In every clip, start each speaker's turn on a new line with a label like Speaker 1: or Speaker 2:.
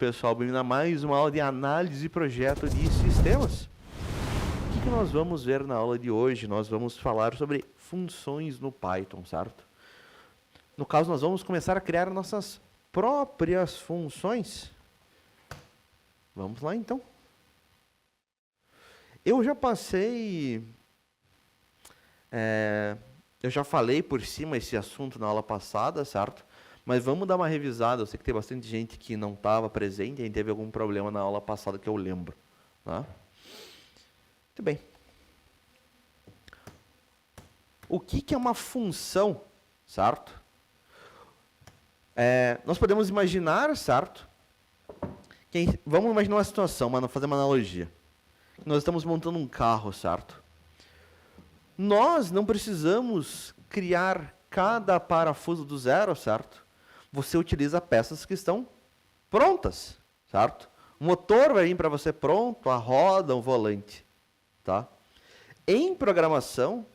Speaker 1: pessoal, bem-vindo a mais uma aula de análise de projeto de sistemas. O que nós vamos ver na aula de hoje? Nós vamos falar sobre funções no Python, certo? No caso, nós vamos começar a criar nossas próprias funções. Vamos lá, então. Eu já passei... eu já falei por cima esse assunto na aula passada, certo? Mas vamos dar uma revisada. Eu sei que tem bastante gente que não estava presente e teve algum problema na aula passada que eu lembro. Tá? Muito bem. O que é uma função, certo? Nós podemos imaginar, certo? Vamos imaginar uma situação, fazer uma analogia. Nós estamos montando um carro, certo? Nós não precisamos criar cada parafuso do zero, certo? Você utiliza peças que estão prontas, certo? O motor vai vir para você pronto, a roda, o volante, tá? Em programação,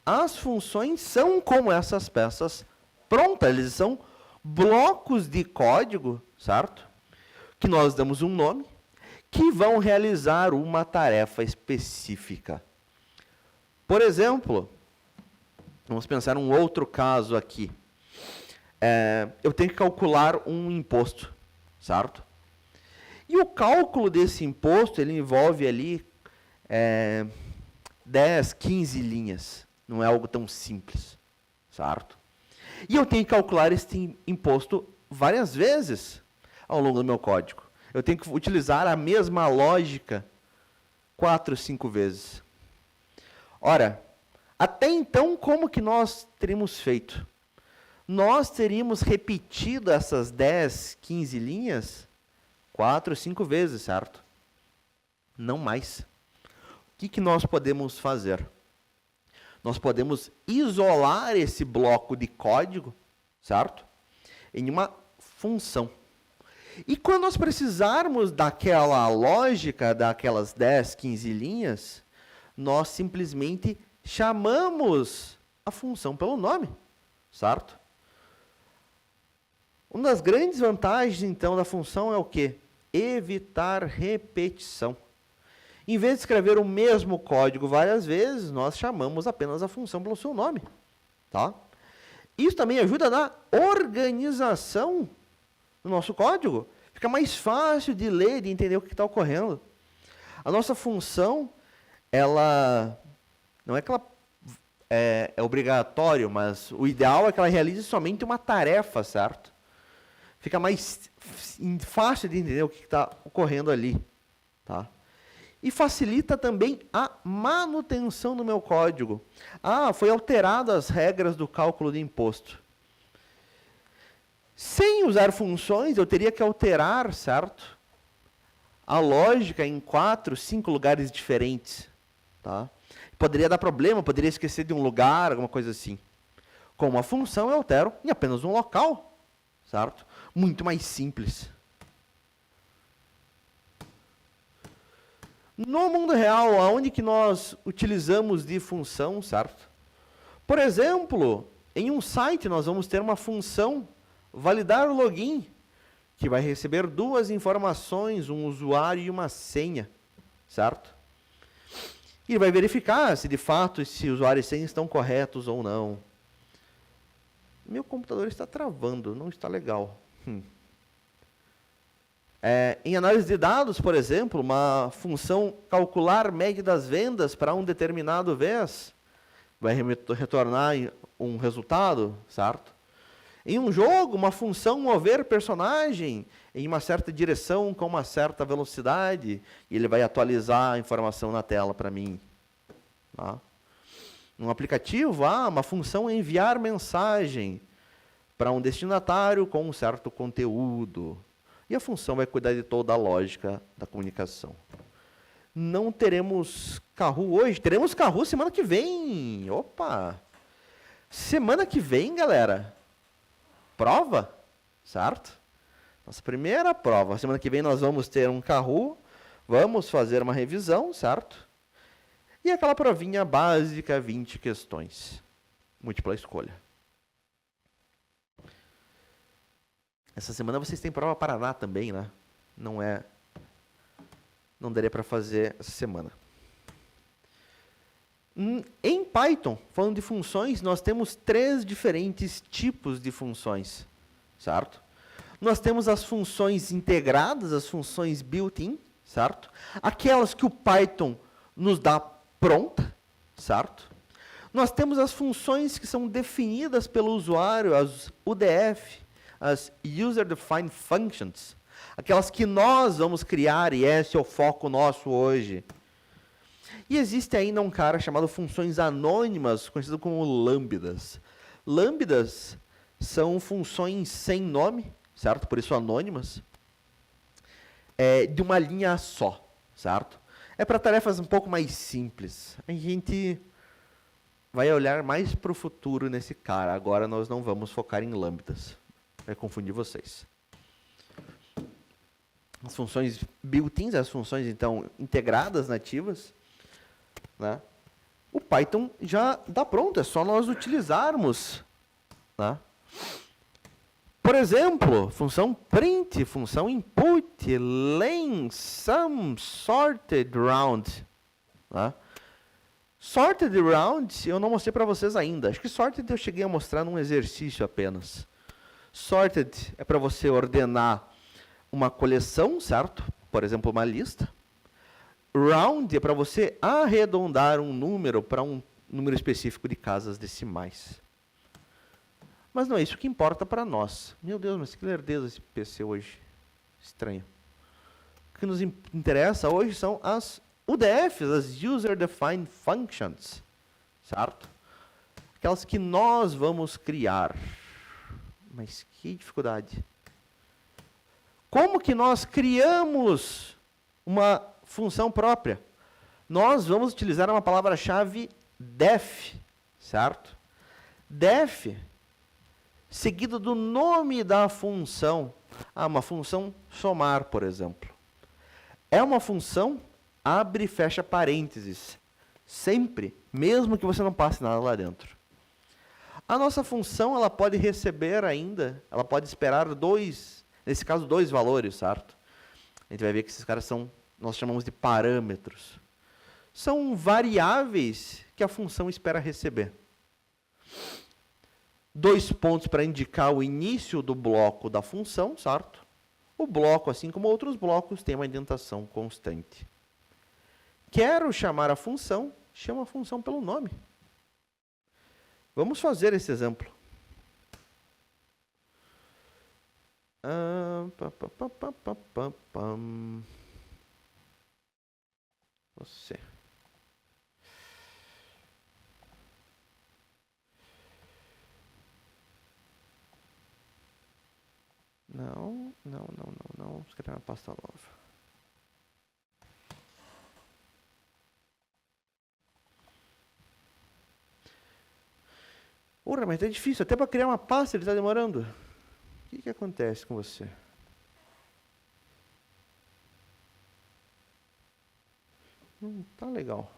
Speaker 1: as funções são como essas peças prontas, eles são blocos de código, certo? Que nós damos um nome, que vão realizar uma tarefa específica. Por exemplo, vamos pensar um outro caso aqui. Eu tenho que calcular um imposto, certo? E o cálculo desse imposto, ele envolve ali 10, 15 linhas. Não é algo tão simples, certo? E eu tenho que calcular este imposto várias vezes ao longo do meu código. Eu tenho que utilizar a mesma lógica 4, 5 vezes. Ora, até então, como que nós teríamos feito? Nós teríamos repetido essas 10, 15 linhas 4, 5 vezes, certo? Não mais. O que nós podemos fazer? Nós podemos isolar esse bloco de código, certo? Em uma função. E quando nós precisarmos daquela lógica, daquelas 10, 15 linhas, nós simplesmente chamamos a função pelo nome, certo? Uma das grandes vantagens, então, da função é o quê? Evitar repetição. Em vez de escrever o mesmo código várias vezes, nós chamamos apenas a função pelo seu nome, tá? Isso também ajuda na organização do nosso código. Fica mais fácil de ler, de entender o que está ocorrendo. A nossa função, ela não é que ela é obrigatório, mas o ideal é que ela realize somente uma tarefa, certo? Fica mais fácil de entender o que está ocorrendo ali, tá? E facilita também a manutenção do meu código. Foi alterado as regras do cálculo de imposto. Sem usar funções, eu teria que alterar, certo? A lógica em 4, 5 lugares diferentes, tá? Poderia dar problema, poderia esquecer de um lugar, alguma coisa assim. Com uma função, eu altero em apenas um local, certo? Muito mais simples. No mundo real, aonde que nós utilizamos de função, certo? Por exemplo, em um site nós vamos ter uma função validar o login, que vai receber 2 informações, um usuário e uma senha, certo? E vai verificar se de fato esse usuário e senha estão corretos ou não. Meu computador está travando, não está legal. Em análise de dados, por exemplo, uma função calcular média das vendas para um determinado vez vai retornar um resultado, certo? Em um jogo, uma função mover personagem em uma certa direção com uma certa velocidade, e ele vai atualizar a informação na tela para mim. Tá? Num aplicativo, uma função enviar mensagem para um destinatário com um certo conteúdo. E a função vai cuidar de toda a lógica da comunicação. Não teremos Kahoot hoje, teremos Kahoot semana que vem. Opa! Semana que vem, galera, prova, certo? Nossa primeira prova. Semana que vem nós vamos ter um Kahoot, vamos fazer uma revisão, certo? E aquela provinha básica, 20 questões. Múltipla escolha. Essa semana vocês têm prova Paraná também, né? não daria para fazer essa semana. Em Python, falando de funções, nós temos 3 diferentes tipos de funções, certo? Nós temos as funções integradas, as funções built-in, certo? Aquelas que o Python nos dá pronta, certo? Nós temos as funções que são definidas pelo usuário, as UDF, as User Defined Functions, aquelas que nós vamos criar, e esse é o foco nosso hoje. E existe ainda um cara chamado funções anônimas, conhecido como lambdas. Lambdas são funções sem nome, certo? Por isso anônimas, de uma linha só, certo? É para tarefas um pouco mais simples. A gente vai olhar mais para o futuro nesse cara. Agora nós não vamos focar em lambdas. Vai confundir vocês. As funções built-ins, as funções então integradas, nativas, né? O Python já dá pronto, é só nós utilizarmos, né? Por exemplo, função print, função input, len, sum, sorted round, né? Sorted round eu não mostrei para vocês ainda. Acho que sorted eu cheguei a mostrar num exercício apenas. Sorted é para você ordenar uma coleção, certo? Por exemplo, uma lista. Round é para você arredondar um número para um número específico de casas decimais. Mas não é isso que importa para nós. Meu Deus, mas que lerdeza esse PC hoje. Estranho. O que nos interessa hoje são as UDFs, as User Defined Functions, certo? Aquelas que nós vamos criar. Mas que dificuldade. Como que nós criamos uma função própria? Nós vamos utilizar uma palavra-chave def, certo? Def, seguido do nome da função. Uma função somar, por exemplo. É uma função, abre e fecha parênteses. Sempre, mesmo que você não passe nada lá dentro. A nossa função, ela pode receber ainda, ela pode esperar nesse caso, dois valores, certo? A gente vai ver que esses caras são, nós chamamos de parâmetros. São variáveis que a função espera receber. 2 pontos para indicar o início do bloco da função, certo? O bloco, assim como outros blocos, tem uma indentação constante. Quero chamar a função, chama a função pelo nome. Vamos fazer esse exemplo. Você. Não. Vamos criar uma pasta nova. Ora, mas é difícil. Até para criar uma pasta ele está demorando. O que acontece com você? Não tá legal.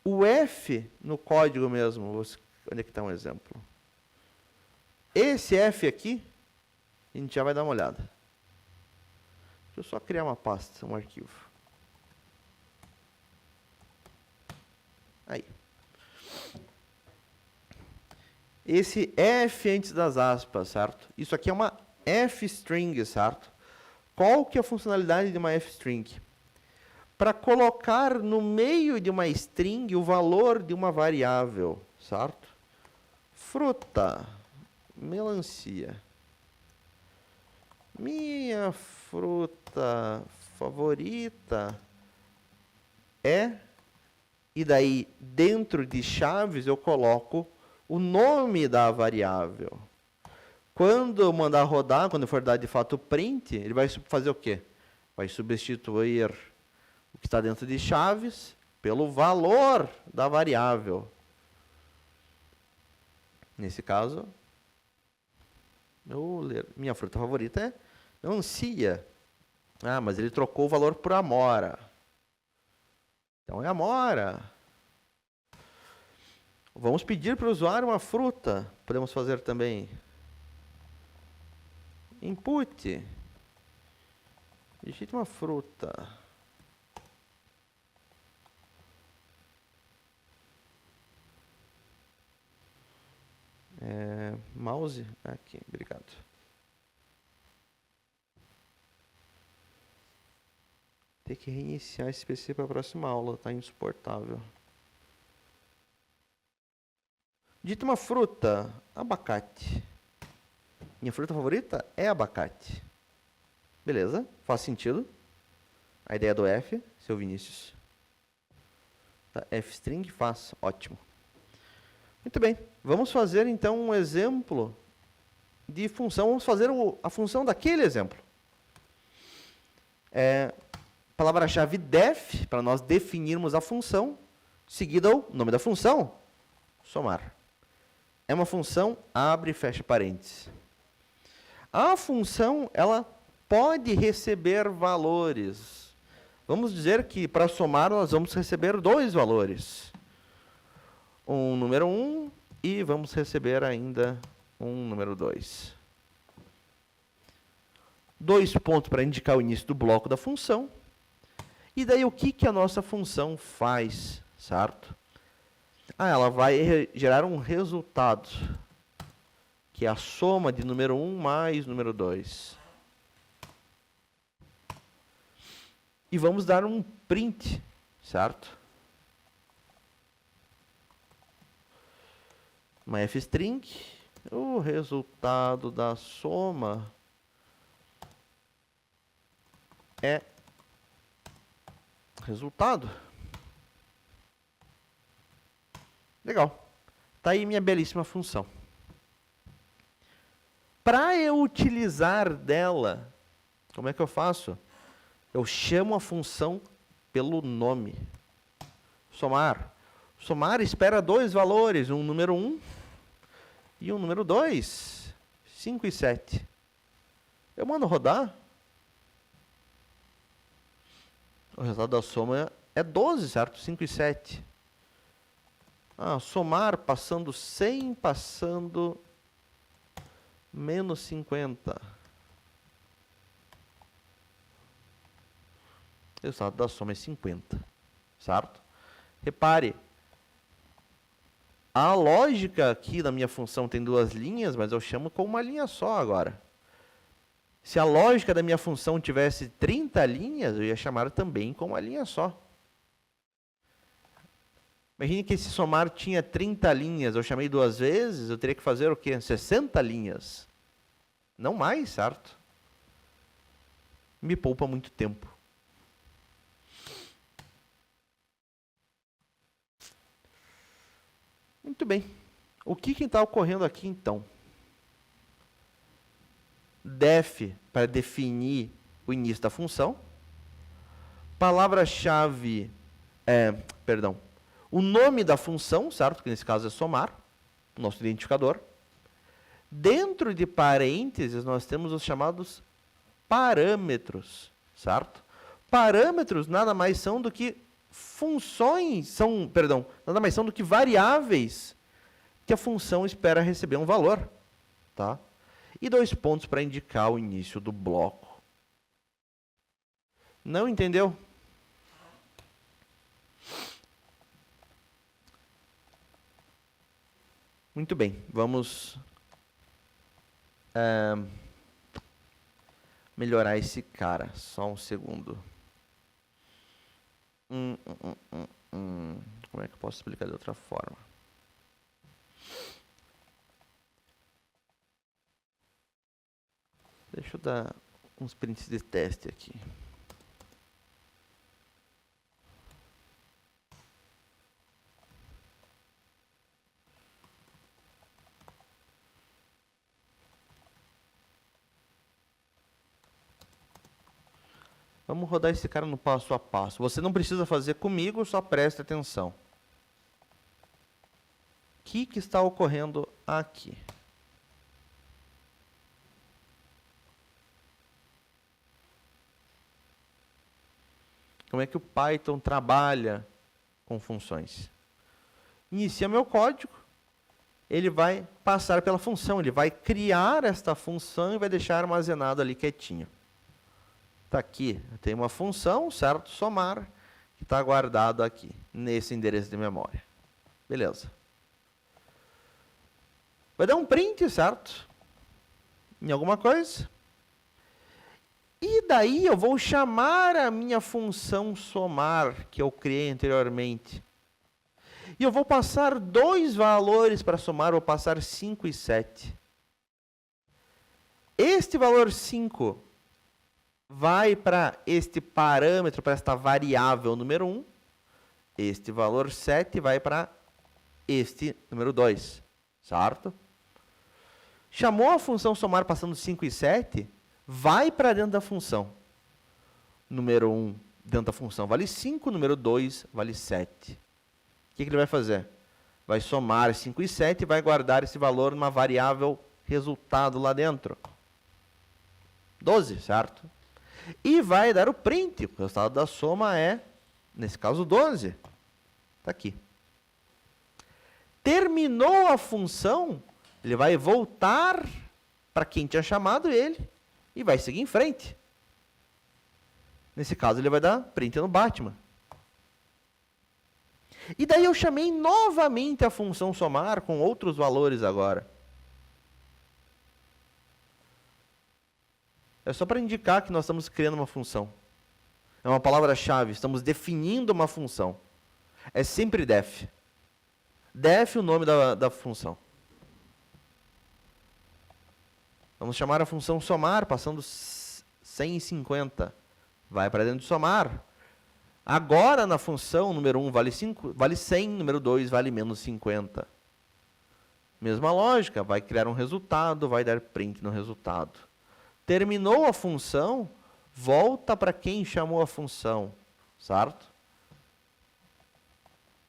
Speaker 1: O F no código mesmo, onde é que está um exemplo? Esse F aqui, a gente já vai dar uma olhada. Deixa eu só criar uma pasta, um arquivo. Aí. Esse F antes das aspas, certo? Isso aqui é uma F-string, certo? Qual que é a funcionalidade de uma F-string? Para colocar no meio de uma string o valor de uma variável, certo? Fruta, melancia. Minha fruta favorita é... E daí, dentro de chaves, eu coloco o nome da variável. Quando eu mandar rodar, quando eu for dar de fato o print, ele vai fazer o quê? Vai substituir o que está dentro de chaves pelo valor da variável. Nesse caso, minha fruta favorita é melancia. Ah, mas ele trocou o valor por amora. Então é amora. Vamos pedir para o usuário uma fruta. Podemos fazer também. Input. Digite uma fruta. Mouse? Aqui, obrigado. Tem que reiniciar esse PC para a próxima aula, tá insuportável. Dita uma fruta, abacate. Minha fruta favorita é abacate. Beleza, faz sentido. A ideia do F, seu Vinícius. Tá, F-string faz, ótimo. Muito bem, vamos fazer então um exemplo de função. Vamos fazer a função daquele exemplo. Palavra-chave def, para nós definirmos a função, seguida o nome da função, somar. É uma função, abre e fecha parênteses. A função, ela pode receber valores. Vamos dizer que para somar nós vamos receber 2 valores. Um número 1 e vamos receber ainda um número 2. 2 pontos para indicar o início do bloco da função. E daí o que a nossa função faz, certo? Ela vai gerar um resultado, que é a soma de número 1 mais número 2. E vamos dar um print, certo? Uma f-string, o resultado da soma é resultado. Legal. Tá aí minha belíssima função. Para eu utilizar dela, como é que eu faço? Eu chamo a função pelo nome. Somar. Somar espera 2 valores, um número 1 e um número 2. 5 e 7. Eu mando rodar. O resultado da soma é 12, certo? 5 e 7. Somar passando 100, passando menos 50. O resultado da soma é 50, certo? Repare, a lógica aqui da minha função tem 2 linhas, mas eu chamo com uma linha só agora. Se a lógica da minha função tivesse 30 linhas, eu ia chamar também com uma linha só. Imagine que esse somar tinha 30 linhas, eu chamei 2 vezes, eu teria que fazer o quê? 60 linhas. Não mais, certo? Me poupa muito tempo. Muito bem. O que está ocorrendo aqui, então? Def, para definir o início da função. Palavra-chave, o nome da função, certo? Que nesse caso é somar, o nosso identificador. Dentro de parênteses, nós temos os chamados parâmetros, certo? Parâmetros nada mais são do que nada mais são do que variáveis que a função espera receber um valor, tá? E 2 pontos para indicar o início do bloco. Não entendeu? Muito bem, vamos melhorar esse cara. Só um segundo. Como é que eu posso explicar de outra forma? Deixa eu dar uns prints de teste aqui. Vamos rodar esse cara no passo a passo. Você não precisa fazer comigo, só preste atenção. O que está ocorrendo aqui? Como é que o Python trabalha com funções? Inicia meu código. ele vai passar pela função, ele vai criar esta função e vai deixar armazenado ali quietinho. Está aqui, tem uma função, certo? Somar, que está guardado aqui, nesse endereço de memória. Beleza. Vai dar um print, certo? Em alguma coisa. E daí eu vou chamar a minha função somar, que eu criei anteriormente. E eu vou passar 2 valores para somar, vou passar 5 e 7. Este valor 5 vai para este parâmetro, para esta variável número 1. Este valor 7 vai para este número 2, certo? Chamou a função somar passando 5 e 7, vai para dentro da função. Número 1 dentro da função vale 5, número 2 vale 7. O que ele vai fazer? Vai somar 5 e 7 e vai guardar esse valor numa variável resultado lá dentro. 12, certo? E vai dar o print. O resultado da soma é, nesse caso, 12. Está aqui. Terminou a função, ele vai voltar para quem tinha chamado ele e vai seguir em frente. Nesse caso, ele vai dar print no Batman. E daí eu chamei novamente a função somar com outros valores agora. É só para indicar que nós estamos criando uma função. É uma palavra-chave, estamos definindo uma função. É sempre def. Def é o nome da função. Vamos chamar a função somar, passando 150. Vai para dentro de somar. Agora, na função, número 1 vale 100, número 2 vale menos 50. Mesma lógica, vai criar um resultado, vai dar print no resultado. Terminou a função, volta para quem chamou a função, certo?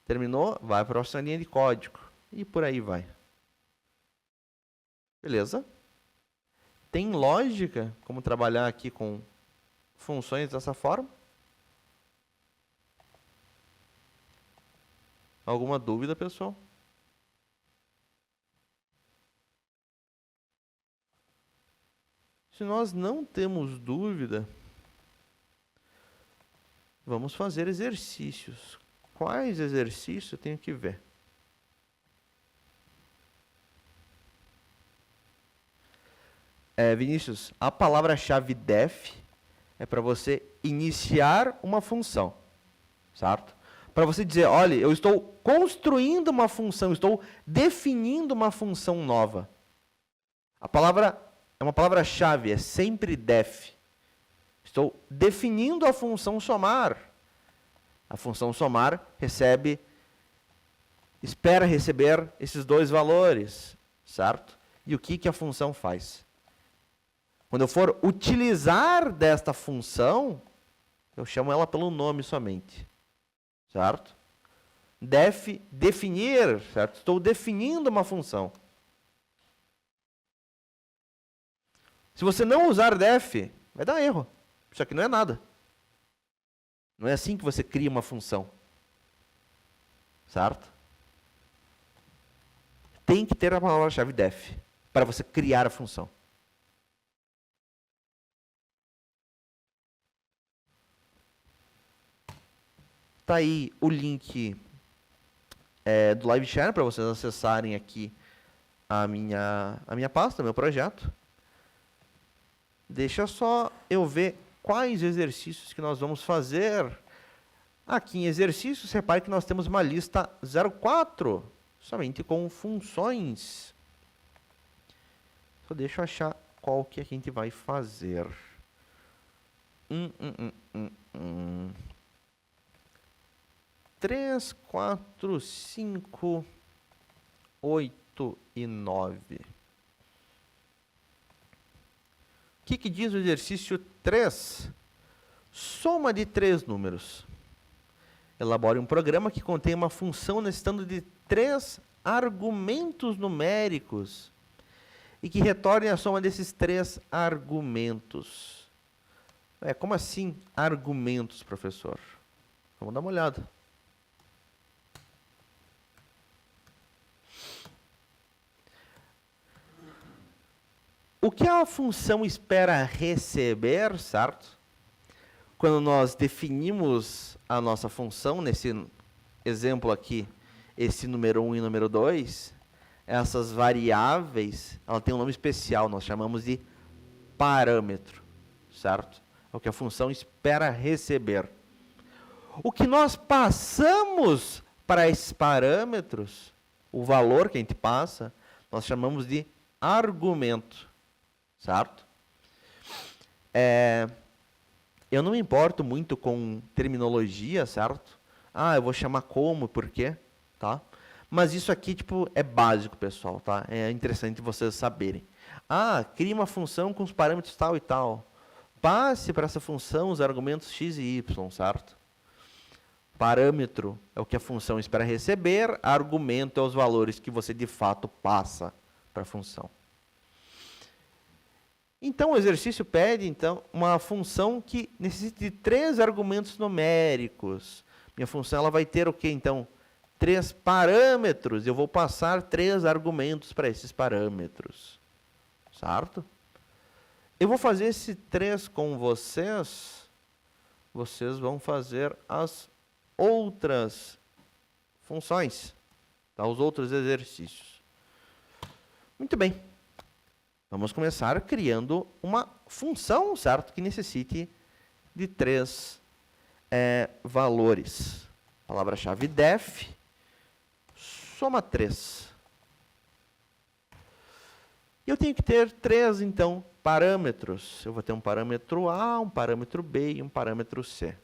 Speaker 1: Terminou, vai para a próxima linha de código. E por aí vai. Beleza? Tem lógica como trabalhar aqui com funções dessa forma? Alguma dúvida, pessoal? Se nós não temos dúvida, vamos fazer exercícios. Quais exercícios eu tenho que ver? Vinícius, a palavra-chave def é para você iniciar uma função, certo? Para você dizer, olha, eu estou construindo uma função, estou definindo uma função nova. A palavra é uma palavra-chave, é sempre def. Estou definindo a função somar. A função somar espera receber esses 2 valores, certo? E o que a função faz? Quando eu for utilizar desta função, eu chamo ela pelo nome somente. Certo? Def, definir, certo? Estou definindo uma função. Se você não usar def, vai dar erro. Isso aqui não é nada. Não é assim que você cria uma função. Certo? Tem que ter a palavra-chave def para você criar a função. Está aí o link do Live Share para vocês acessarem aqui a minha pasta, meu projeto. Deixa só eu ver quais exercícios que nós vamos fazer. Aqui em exercícios, repare que nós temos uma lista 04, somente com funções. Só deixa eu achar qual que a gente vai fazer. 3, 4, 5, 8 e 9. O que diz o exercício 3? Soma de 3 números. Elabore um programa que contém uma função necessitando de 3 argumentos numéricos e que retorne a soma desses 3 argumentos. Como assim argumentos, professor? Vamos dar uma olhada. O que a função espera receber, certo? Quando nós definimos a nossa função, nesse exemplo aqui, esse número 1 e número 2, essas variáveis, ela tem um nome especial, nós chamamos de parâmetro, certo? É o que a função espera receber. O que nós passamos para esses parâmetros, o valor que a gente passa, nós chamamos de argumento, certo? Eu não me importo muito com terminologia, certo? Eu vou chamar como, por quê, tá? Mas isso aqui, tipo, é básico, pessoal, tá? É interessante vocês saberem. Cria uma função com os parâmetros tal e tal. Passe para essa função os argumentos x e y, certo? Parâmetro é o que a função espera receber, argumento é os valores que você de fato passa para a função. Então, o exercício pede então, uma função que necessita de 3 argumentos numéricos. Minha função ela vai ter o quê, então? 3 parâmetros. Eu vou passar 3 argumentos para esses parâmetros. Certo? Eu vou fazer esse 3 com vocês. Vocês vão fazer as outras funções, tá? Os outros exercícios. Muito bem. Vamos começar criando uma função, certo? Que necessite de 3 valores. Palavra-chave def, soma 3. E eu tenho que ter 3, então, parâmetros. Eu vou ter um parâmetro A, um parâmetro B e um parâmetro C.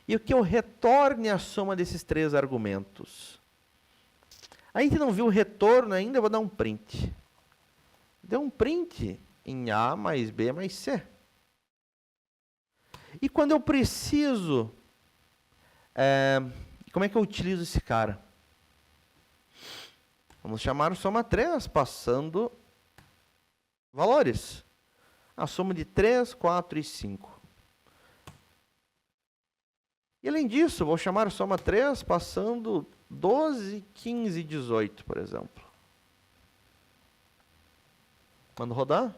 Speaker 1: E o que eu retorne a soma desses 3 argumentos? A gente não viu o retorno ainda, eu vou dar um print. Deu um print em A mais B mais C. E quando eu preciso, como é que eu utilizo esse cara? Vamos chamar o soma 3, passando valores. A soma de 3, 4 e 5. E além disso, vou chamar o soma 3, passando 12, 15 e 18, por exemplo. Mando rodar.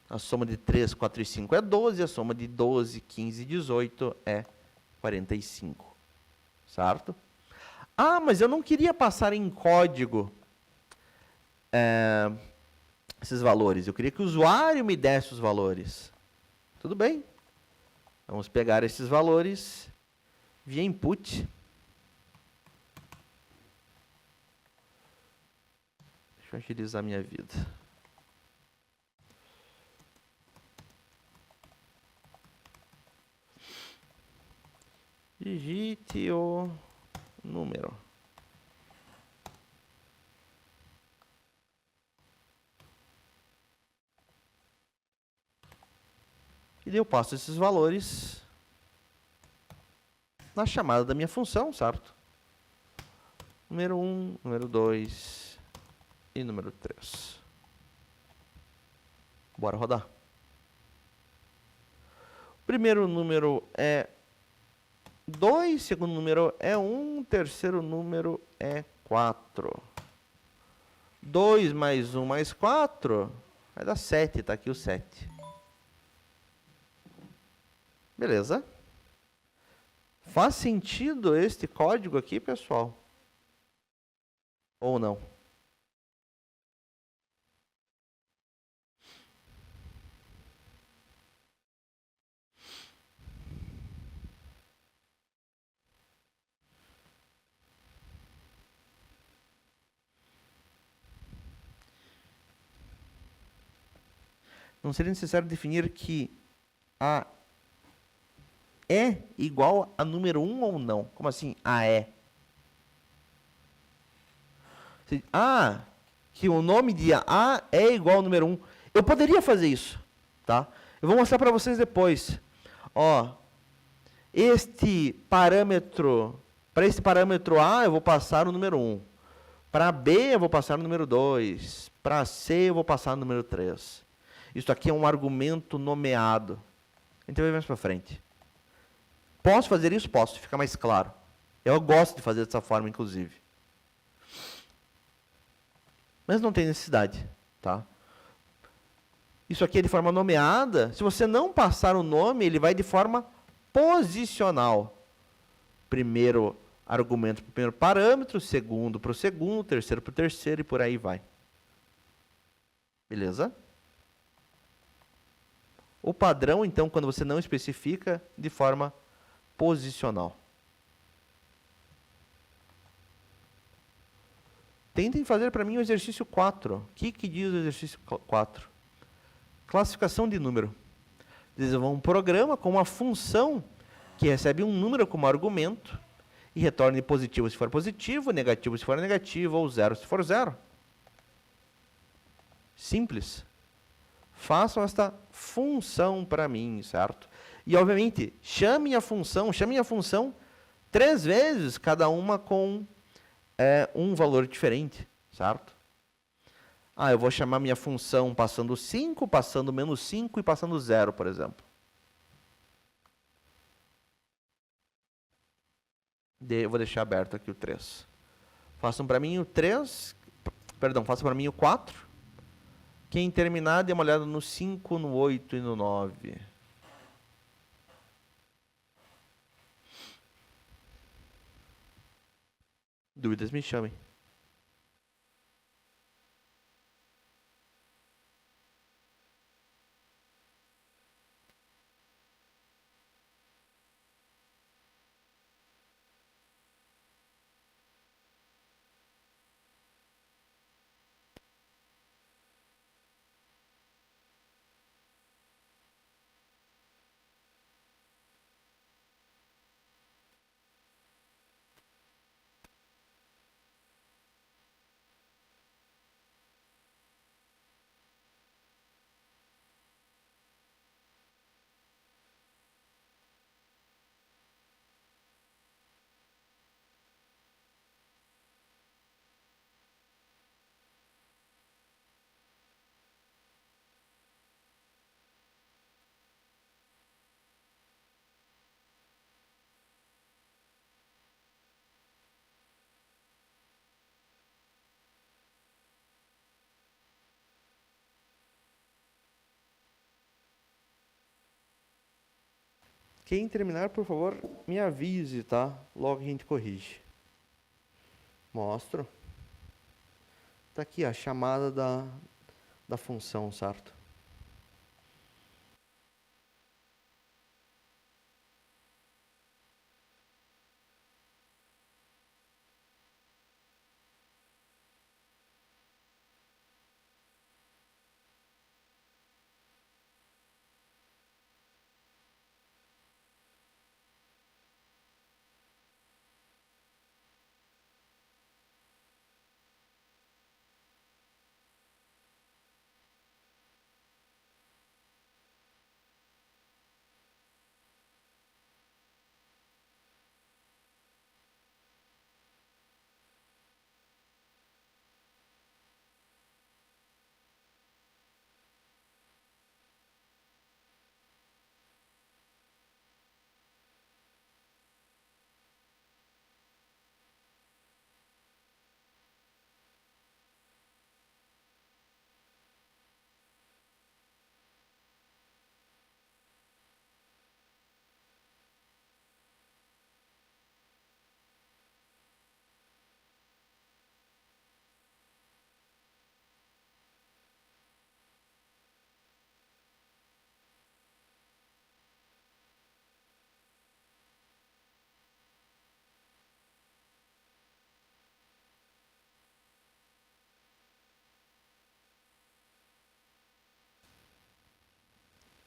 Speaker 1: A soma de 3, 4 e 5 é 12, a soma de 12, 15 e 18 é 45. Certo? Mas eu não queria passar em código esses valores. Eu queria que o usuário me desse os valores. Tudo bem. Vamos pegar esses valores via input. Deixa eu agilizar minha vida. Digite o número. E daí eu passo esses valores na chamada da minha função, certo? Número 1, número 2 e número 3. Bora rodar. O primeiro número é 2, segundo número é 1, terceiro número é 4. 2 mais 1 mais 4 vai dar 7, está aqui o 7. Beleza? Faz sentido este código aqui, pessoal? Ou não? Não seria necessário definir que a é igual a número 1 ou não? Como assim a é? Que o nome de A é igual ao número 1. Eu poderia fazer isso, tá? Eu vou mostrar para vocês depois. Este parâmetro, para esse parâmetro A eu vou passar o número 1. Para B eu vou passar o número 2. Para C eu vou passar o número 3. Isso aqui é um argumento nomeado. A gente vai ver mais para frente. Posso fazer isso? Posso, fica mais claro. Eu gosto de fazer dessa forma, inclusive. Mas não tem necessidade, tá? Isso aqui é de forma nomeada. Se você não passar o nome, ele vai de forma posicional. Primeiro argumento para o primeiro parâmetro, segundo para o segundo, terceiro para o terceiro e por aí vai. Beleza? O padrão, então, quando você não especifica, de forma posicional. Tentem fazer para mim o exercício 4. O que diz o exercício 4? Classificação de número. Desenvolva um programa com uma função que recebe um número como argumento e retorne positivo se for positivo, negativo se for negativo ou zero se for zero. Simples. Façam esta função para mim, certo? E, obviamente, chamem a função 3 vezes, cada uma com um valor diferente, certo? Ah, eu vou chamar minha função passando 5, passando menos 5 e passando 0, por exemplo. Eu vou deixar aberto aqui o 3. Façam para mim o 3, perdão, façam para mim o 4. Quem terminar, dê uma olhada no 5, no 8 e no 9. Dúvidas, me chamem. Quem terminar, por favor, me avise, tá? Logo a gente corrige. Mostro. Tá aqui a chamada da função, certo?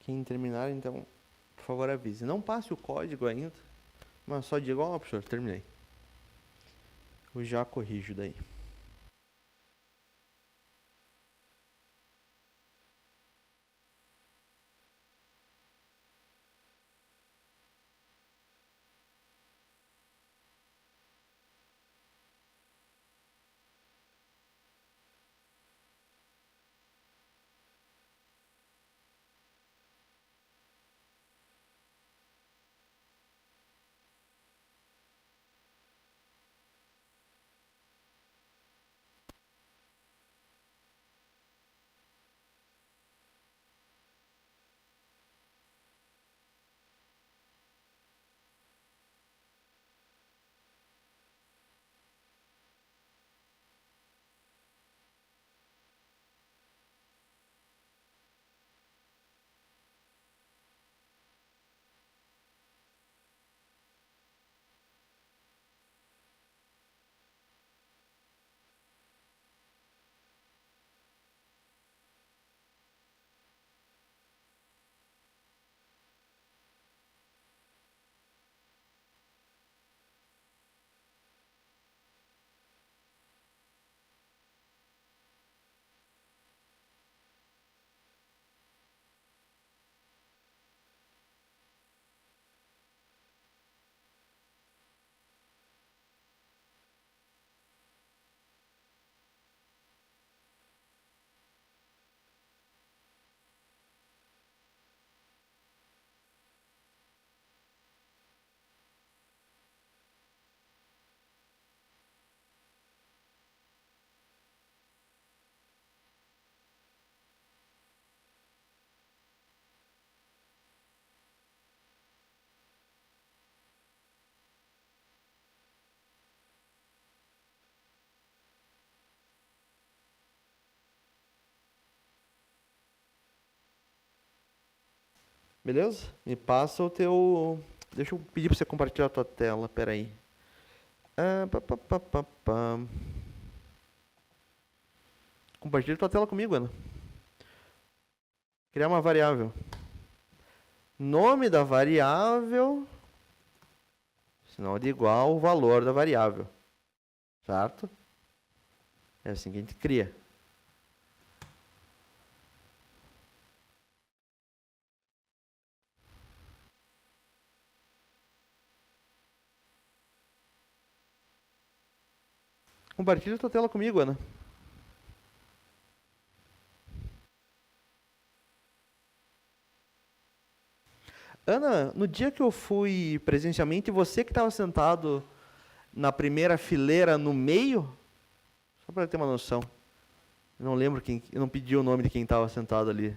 Speaker 1: Quem terminar, então, por favor, avise. Não passe o código ainda, mas só diga, ó, professor, terminei. Eu já corrijo daí. Beleza? Me passa o teu... Deixa eu pedir para você compartilhar a tua tela, peraí. Compartilha a tua tela comigo, Ana. Criar uma variável. Nome da variável, sinal de igual o valor da variável. Certo? É assim que a gente cria. Compartilha a tua tela comigo, Ana. Ana, no dia que eu fui presencialmente, você que estava sentado na primeira fileira no meio, só para ter uma noção. Eu não lembro quem, eu não pedi o nome de quem estava sentado ali.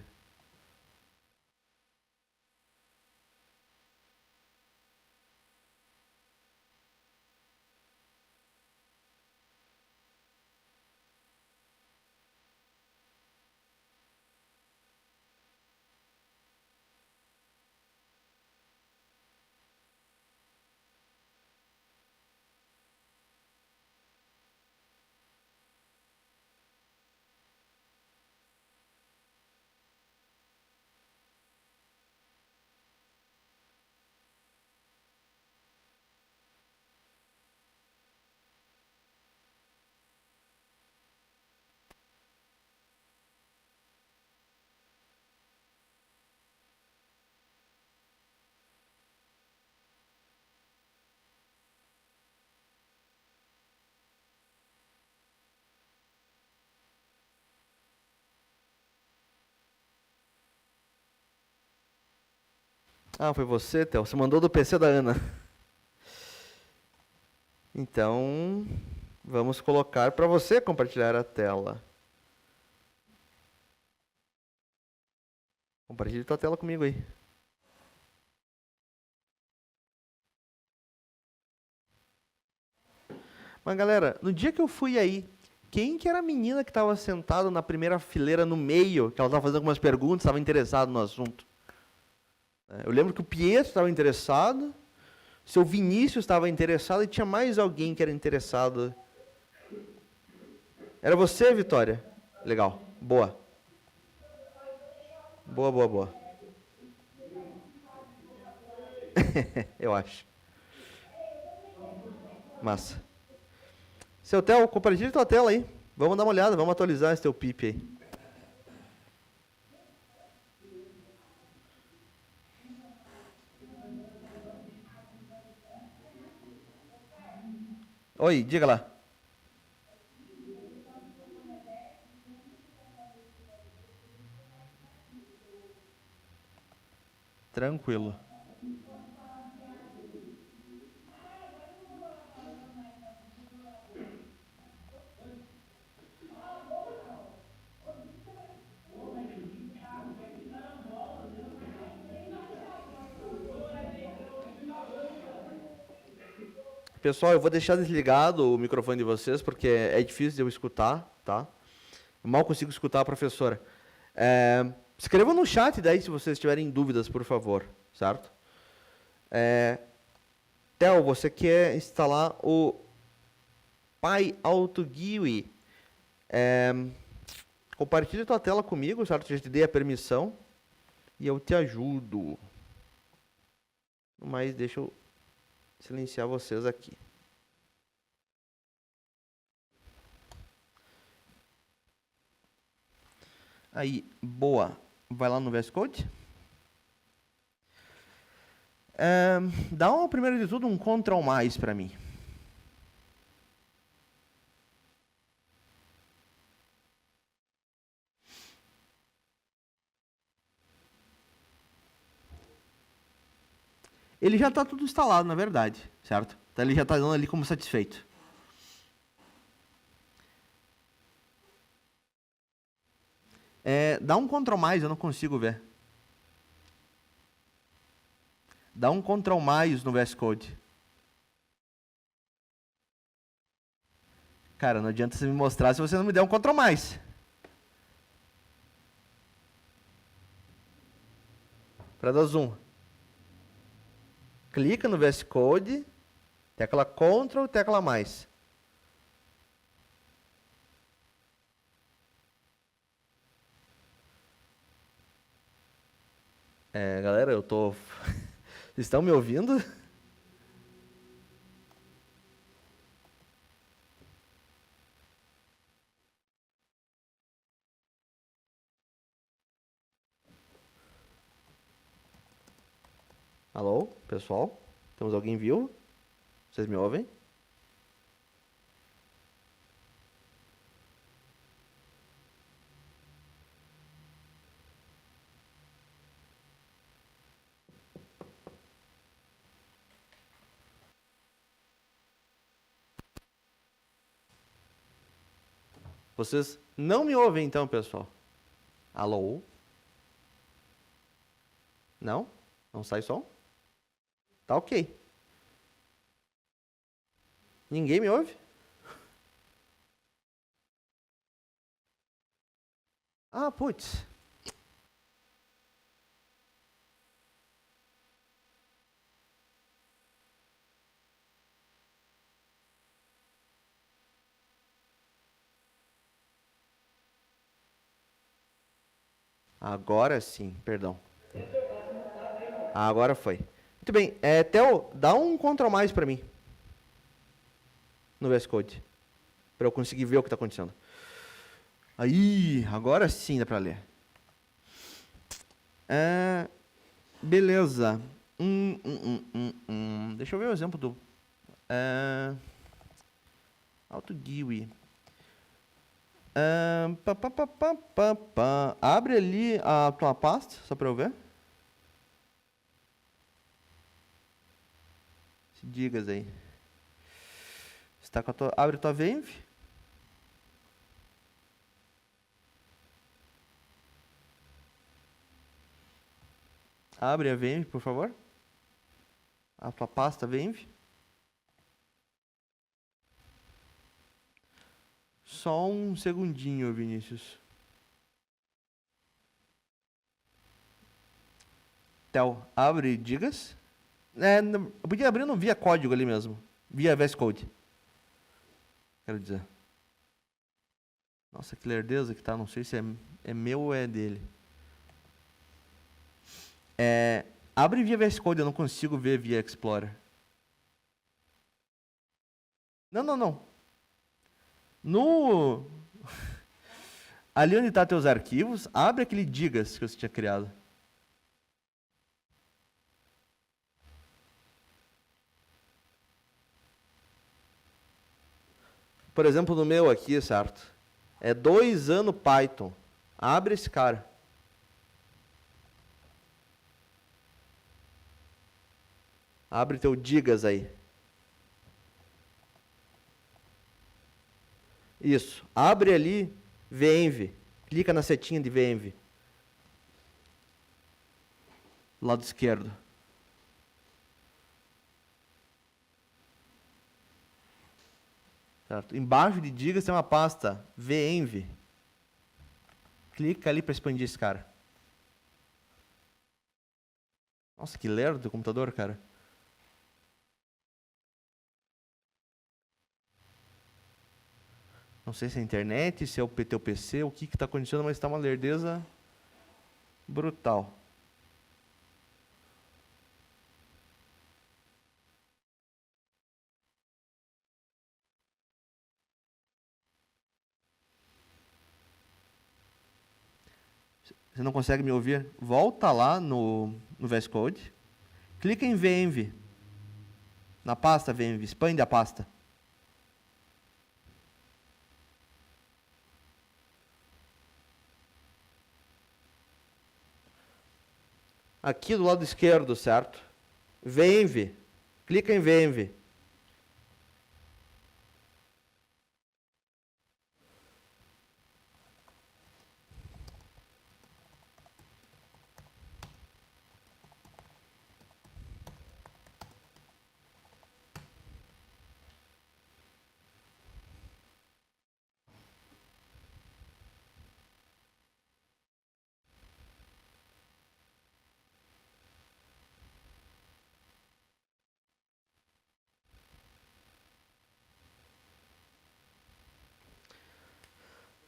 Speaker 1: Ah, foi você, Theo. Você mandou do PC da Ana. Então, vamos colocar para você compartilhar a tela. Compartilhe tua tela comigo aí. Mas, galera, no dia que eu fui aí, quem que era a menina que estava sentada na primeira fileira no meio, que ela estava fazendo algumas perguntas, estava interessado no assunto? Eu lembro que o Pietro estava interessado, o seu Vinícius estava interessado e tinha mais alguém que era interessado. Era você, Vitória? Legal. Boa. Boa, boa, boa. Eu acho. Massa. Seu Theo, compartilha tua tela aí. Vamos dar uma olhada, vamos atualizar esse teu PIP aí. Oi, diga lá. Tranquilo. Pessoal, eu vou deixar desligado o microfone de vocês, porque é difícil de eu escutar, tá? Eu mal consigo escutar a professora. Escrevam no chat daí se vocês tiverem dúvidas, por favor, certo? Theo, você quer instalar o PyAutoGUI. Compartilha tua tela comigo, certo? Eu já te dei a permissão e eu te ajudo. Mas deixa eu silenciar vocês aqui. Aí, boa. Vai lá no VS Code. Dá primeiro de tudo um Ctrl mais para mim. Ele já está tudo instalado, na verdade, certo? Então ele já está dando ali como satisfeito. Dá um Ctrl mais, eu não consigo ver. Dá um Ctrl mais no VS Code. Cara, não adianta você me mostrar se você não me der um Ctrl mais. para dar zoom. Clica no VS Code, tecla Ctrl, tecla mais. Galera, eu tô... Vocês estão me ouvindo? Alô, pessoal? Temos alguém vivo? Vocês me ouvem? Vocês não me ouvem então, pessoal? Alô? Não? Não sai som? Tá ok. Ninguém me ouve? Ah, putz. Agora sim, perdão. Agora foi. Muito bem. Theo, dá um Ctrl mais para mim. No VS Code. Para eu conseguir ver o que está acontecendo. Aí, agora sim dá para ler. Beleza. Deixa eu ver o exemplo do... AutoGUI. Abre ali a tua pasta, só para eu ver. Se digas aí. Está com a tua... Abre a tua Venv. Abre a Venv, por favor. A tua pasta Venv. Só um segundinho, Vinícius. Theo, abre digas. Eu podia abrir no via código ali mesmo. Via VS Code. Quero dizer. Nossa, que lerdeza que tá. Não sei se é meu ou é dele. Abre via VS Code, eu não consigo ver via Explorer. Não. Ali onde tá teus arquivos, abre aquele digas que você tinha criado. Por exemplo, no meu aqui, certo? 2 anos Python. Abre esse cara. Abre teu digas aí. Isso. Abre ali venv. Clica na setinha de venv. Lado esquerdo. Certo? Embaixo de digas tem uma pasta venv. Clica ali para expandir esse cara. Nossa, que lerdo do computador, cara. Não sei se é a internet, se é o teu PC, o que está acontecendo, mas está uma lerdeza brutal. Você não consegue me ouvir? Volta lá no VS Code. Clica em venv. Na pasta venv. Expande a pasta. Aqui do lado esquerdo, certo? Venv. Clica em venv.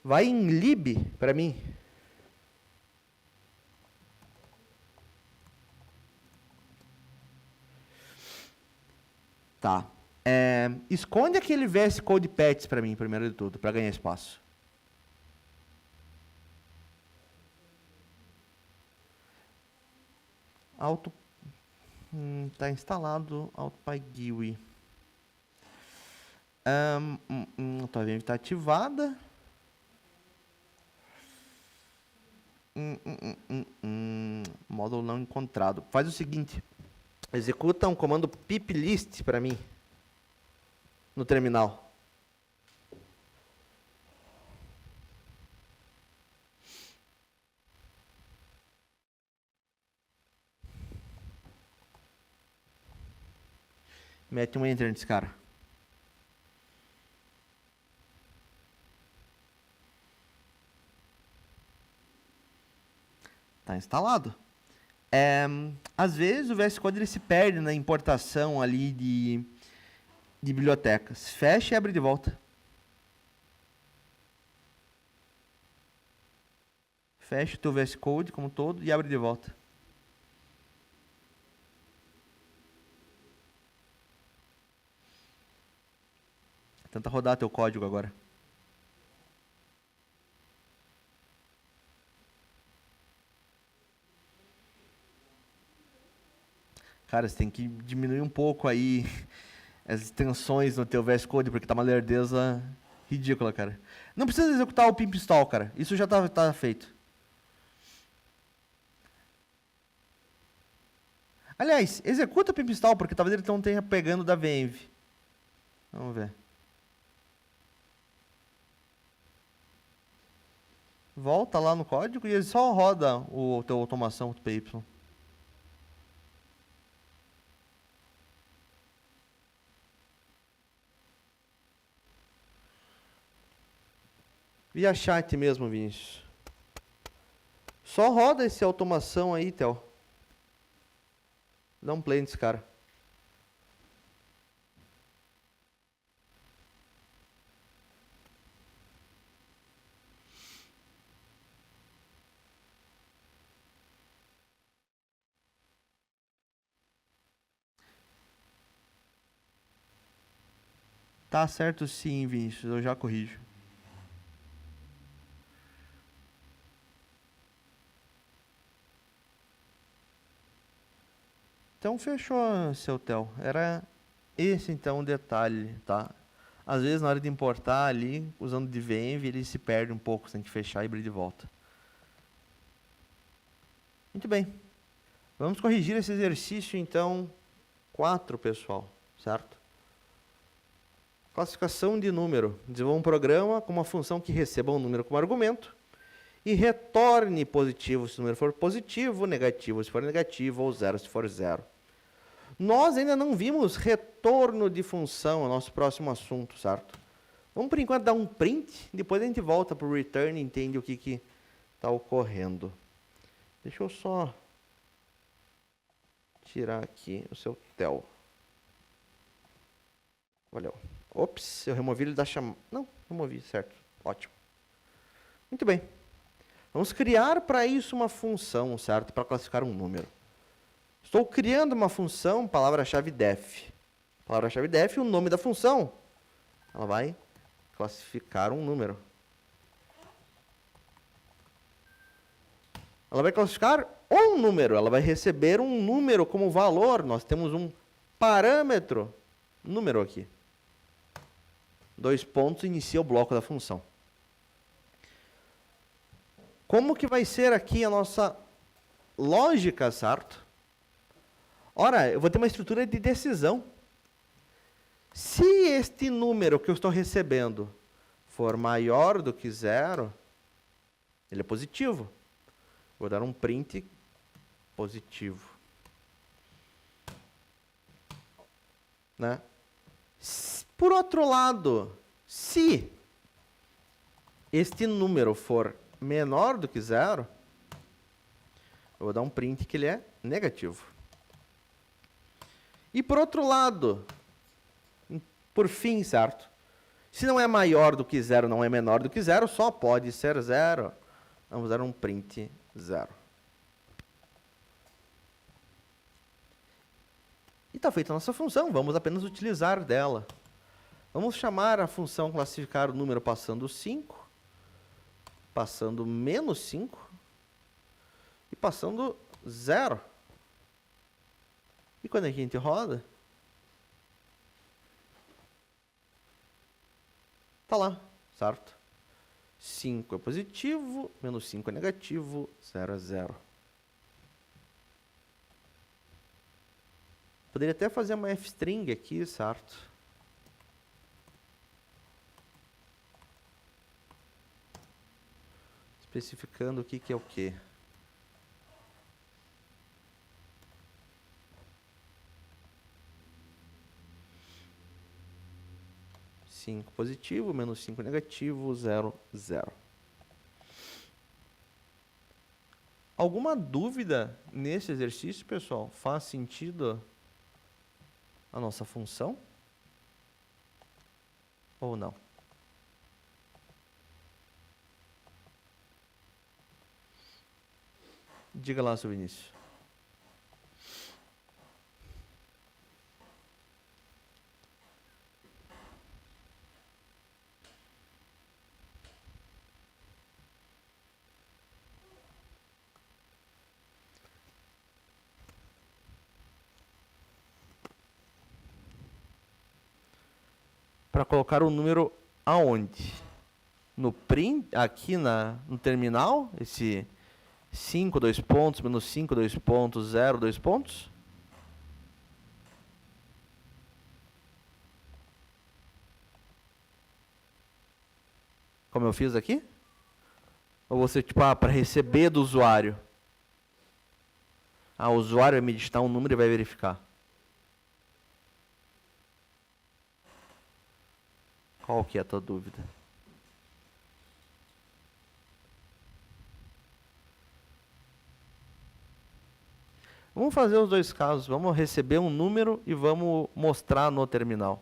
Speaker 1: Vai em lib para mim. Tá. Esconde aquele VS Code Patches para mim, primeiro de tudo, para ganhar espaço. Tá instalado AutoPyGui. A tua VM está ativada. Módulo não encontrado. Faz o seguinte. Executa um comando piplist para mim. No terminal. Mete um enter nesse cara. Tá instalado. Às vezes o VS Code ele se perde na importação ali de bibliotecas. Fecha e abre de volta. Fecha o teu VS Code como todo e abre de volta. Tenta rodar teu código agora. Cara, você tem que diminuir um pouco aí as extensões no teu VS Code, porque tá uma lerdeza ridícula, cara. Não precisa executar o pimp install, cara. Isso já tá feito. Aliás, executa o pimp install, porque talvez ele não tenha pegando da venv. Vamos ver. Volta lá no código e ele só roda o teu automação PY. Via chat mesmo, Vinícius. Só roda esse automação aí, Theo. Dá um play nesse cara. Tá certo sim, Vinícius. Eu já corrijo. Então fechou, seu Theo. Era esse então o detalhe, tá? Às vezes na hora de importar ali, usando de venv, ele se perde um pouco, você tem que fechar e abrir de volta. Muito bem. Vamos corrigir esse exercício então 4, pessoal, certo? Classificação de número. Desenvolva um programa com uma função que receba um número como argumento e retorne positivo se o número for positivo, negativo se for negativo ou zero se for zero. Nós ainda não vimos retorno de função, é o nosso próximo assunto, certo? Vamos, por enquanto, dar um print, depois a gente volta para o return e entende o que está ocorrendo. Deixa eu só tirar aqui o seu tel. Valeu. Ops, eu removi ele da chamada. Não, removi, certo. Ótimo. Muito bem. Vamos criar para isso uma função, certo? Para classificar um número. Estou criando uma função, palavra-chave def. Palavra-chave def, o nome da função. Ela vai classificar um número. Ela vai classificar um número. Ela vai receber um número como valor. Nós temos um parâmetro, número aqui. 2 pontos, inicia o bloco da função. Como que vai ser aqui a nossa lógica, certo? Ora, eu vou ter uma estrutura de decisão. Se este número que eu estou recebendo for maior do que 0, ele é positivo. Vou dar um print positivo. Né? Por outro lado, se este número for menor do que 0, eu vou dar um print que ele é negativo. E por outro lado, por fim, certo? Se não é maior do que zero, não é menor do que zero, só pode ser zero. Vamos dar um print zero. E está feita a nossa função, vamos apenas utilizar dela. Vamos chamar a função classificar o número passando 5, passando menos 5 e passando 0. E quando a gente roda, está lá, certo? 5 é positivo, menos 5 é negativo, 0 é 0. Poderia até fazer uma f-string aqui, certo? Especificando o que é o quê. Cinco positivo, menos 5 negativo, 0, 0. Alguma dúvida nesse exercício, pessoal? Faz sentido a nossa função? Ou não? Diga lá, seu Vinícius. Para colocar o número aonde? No print, aqui no terminal, esse 5, 2 pontos, menos 5, 2 pontos, 0, 2 pontos? Como eu fiz aqui? Ou você, tipo, para receber do usuário? O usuário vai me digitar um número e vai verificar. Qual que é a tua dúvida? Vamos fazer os dois casos. Vamos receber um número e vamos mostrar no terminal.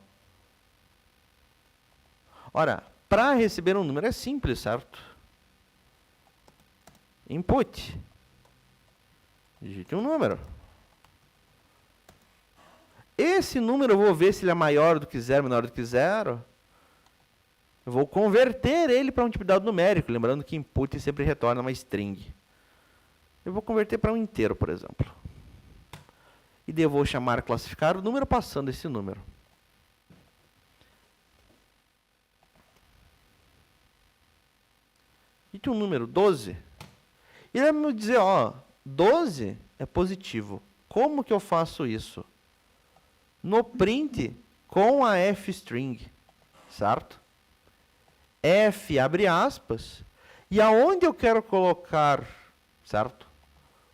Speaker 1: Ora, para receber um número é simples, certo? Input. Digite um número. Esse número eu vou ver se ele é maior do que zero, menor do que zero. Eu vou converter ele para um tipo de dado numérico, lembrando que input sempre retorna uma string. Eu vou converter para um inteiro, por exemplo. E daí eu vou chamar classificar o número passando esse número. E tem um número 12. E ele vai me dizer, ó, 12 é positivo. Como que eu faço isso? No print com a f-string, certo? F abre aspas, e aonde eu quero colocar, certo?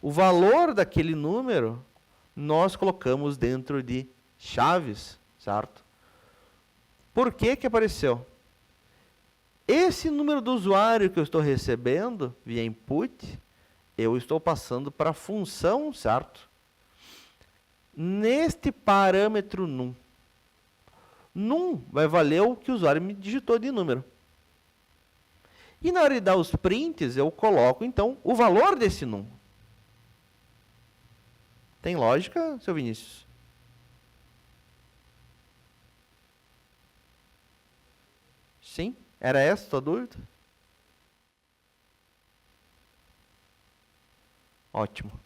Speaker 1: O valor daquele número, nós colocamos dentro de chaves, certo? Por que que apareceu? Esse número do usuário que eu estou recebendo via input, eu estou passando para a função, certo? Neste parâmetro num. Num vai valer o que o usuário me digitou de número. E na hora de dar os prints, eu coloco, então, o valor desse num. Tem lógica, seu Vinícius? Sim? Era essa a tua dúvida? Ótimo.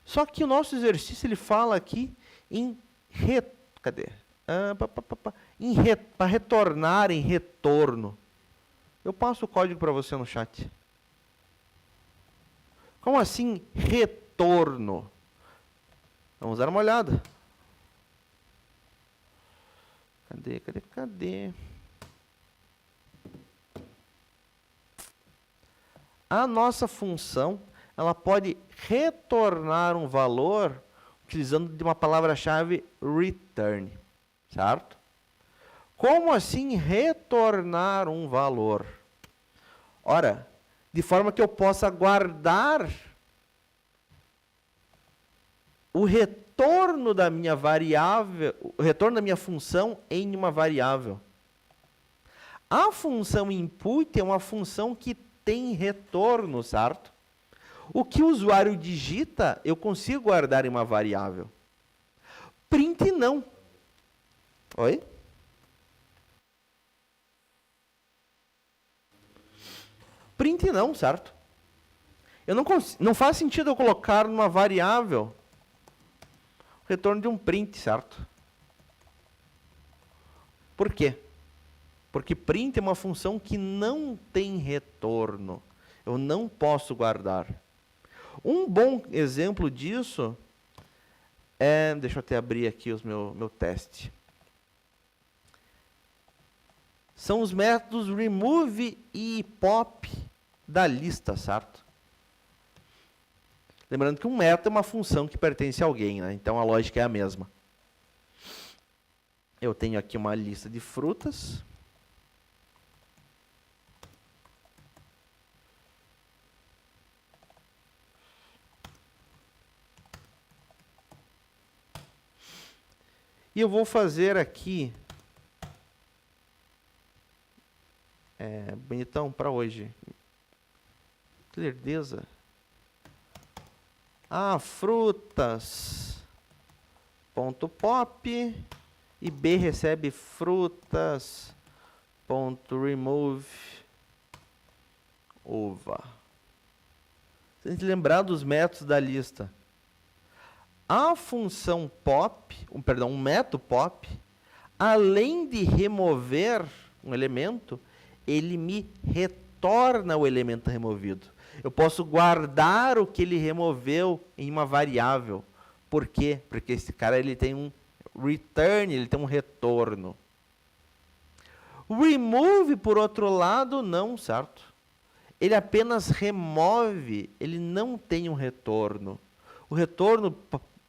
Speaker 1: Só que o nosso exercício, ele fala aqui em... Cadê? Para retornar em retorno. Eu passo o código para você no chat. Como assim retorno? Vamos dar uma olhada. Cadê? A nossa função, ela pode retornar um valor utilizando de uma palavra-chave return, certo? Como assim retornar um valor? Ora, de forma que eu possa guardar o retorno da minha variável, o retorno da minha função em uma variável. A função input é uma função que tem retorno, certo? O que o usuário digita, eu consigo guardar em uma variável. Print não. Oi? Print não, certo? Eu não faz sentido eu colocar numa variável o retorno de um print, certo? Por quê? Porque print é uma função que não tem retorno. Eu não posso guardar. Um bom exemplo disso é... Deixa eu até abrir aqui o meu teste. São os métodos remove e pop da lista, certo? Lembrando que um método é uma função que pertence a alguém, né? Então a lógica é a mesma. Eu tenho aqui uma lista de frutas. E eu vou fazer aqui... bonitão para hoje. Que lerdeza. Frutas. Ponto pop. E B recebe frutas. Ponto remove. Uva. Você tem que lembrar dos métodos da lista. A função pop, um método pop, além de remover um elemento, ele me retorna o elemento removido. Eu posso guardar o que ele removeu em uma variável. Por quê? Porque esse cara ele tem um return, ele tem um retorno. Remove, por outro lado, não, certo? Ele apenas remove, ele não tem um retorno. O retorno,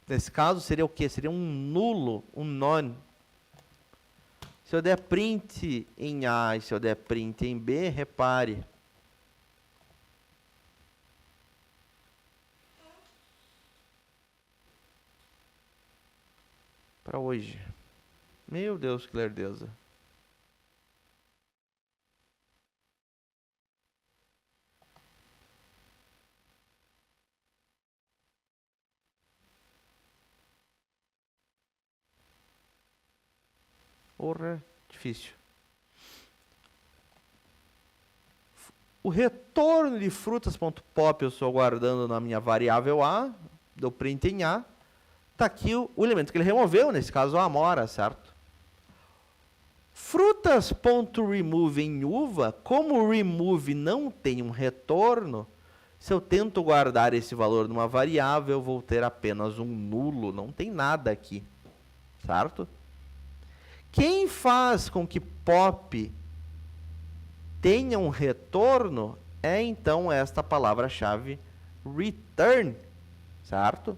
Speaker 1: nesse caso, seria o quê? Seria um nulo, um none. Se eu der print em A e se eu der print em B, repare. Para hoje. Meu Deus, que lerdeza. Porra, difícil. O retorno de frutas.pop eu estou guardando na minha variável A, dou print em A. Está aqui o elemento que ele removeu, nesse caso a amora, certo? Frutas.remove em uva, como o remove não tem um retorno, se eu tento guardar esse valor numa variável, eu vou ter apenas um nulo, não tem nada aqui, certo? Quem faz com que pop tenha um retorno é, então, esta palavra-chave return, certo?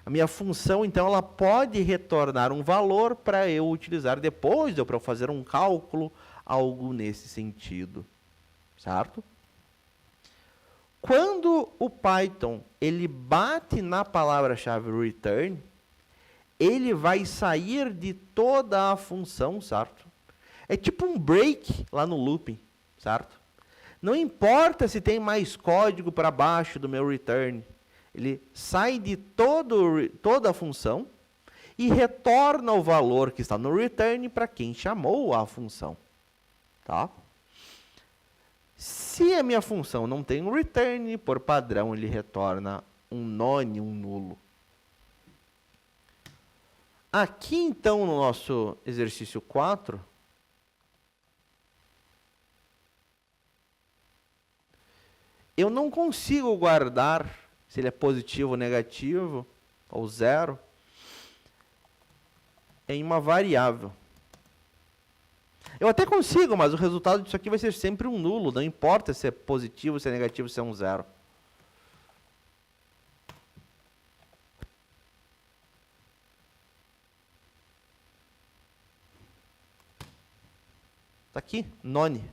Speaker 1: A minha função, então, ela pode retornar um valor para eu utilizar depois, para eu fazer um cálculo, algo nesse sentido, certo? Quando o Python ele bate na palavra-chave return, ele vai sair de toda a função, certo? É tipo um break lá no looping, certo? Não importa se tem mais código para baixo do meu return, ele sai de toda a função e retorna o valor que está no return para quem chamou a função, tá? Se a minha função não tem um return, por padrão ele retorna um none, um nulo. Aqui, então, no nosso exercício 4, eu não consigo guardar se ele é positivo ou negativo, ou zero, em uma variável. Eu até consigo, mas o resultado disso aqui vai ser sempre um nulo, não importa se é positivo, se é negativo, se é um zero. Está aqui, none.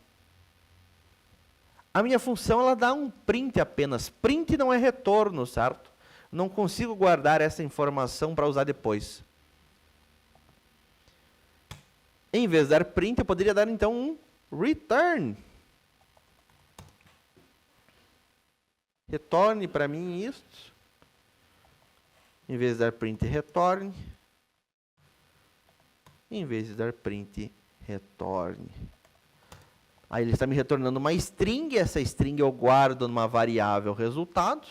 Speaker 1: A minha função ela dá um print apenas. Print não é retorno, certo? Não consigo guardar essa informação para usar depois. Em vez de dar print, eu poderia dar então um return. Retorne para mim isto. Em vez de dar print, retorne. Em vez de dar print, retorne. Aí ele está me retornando uma string. Essa string eu guardo numa variável resultado.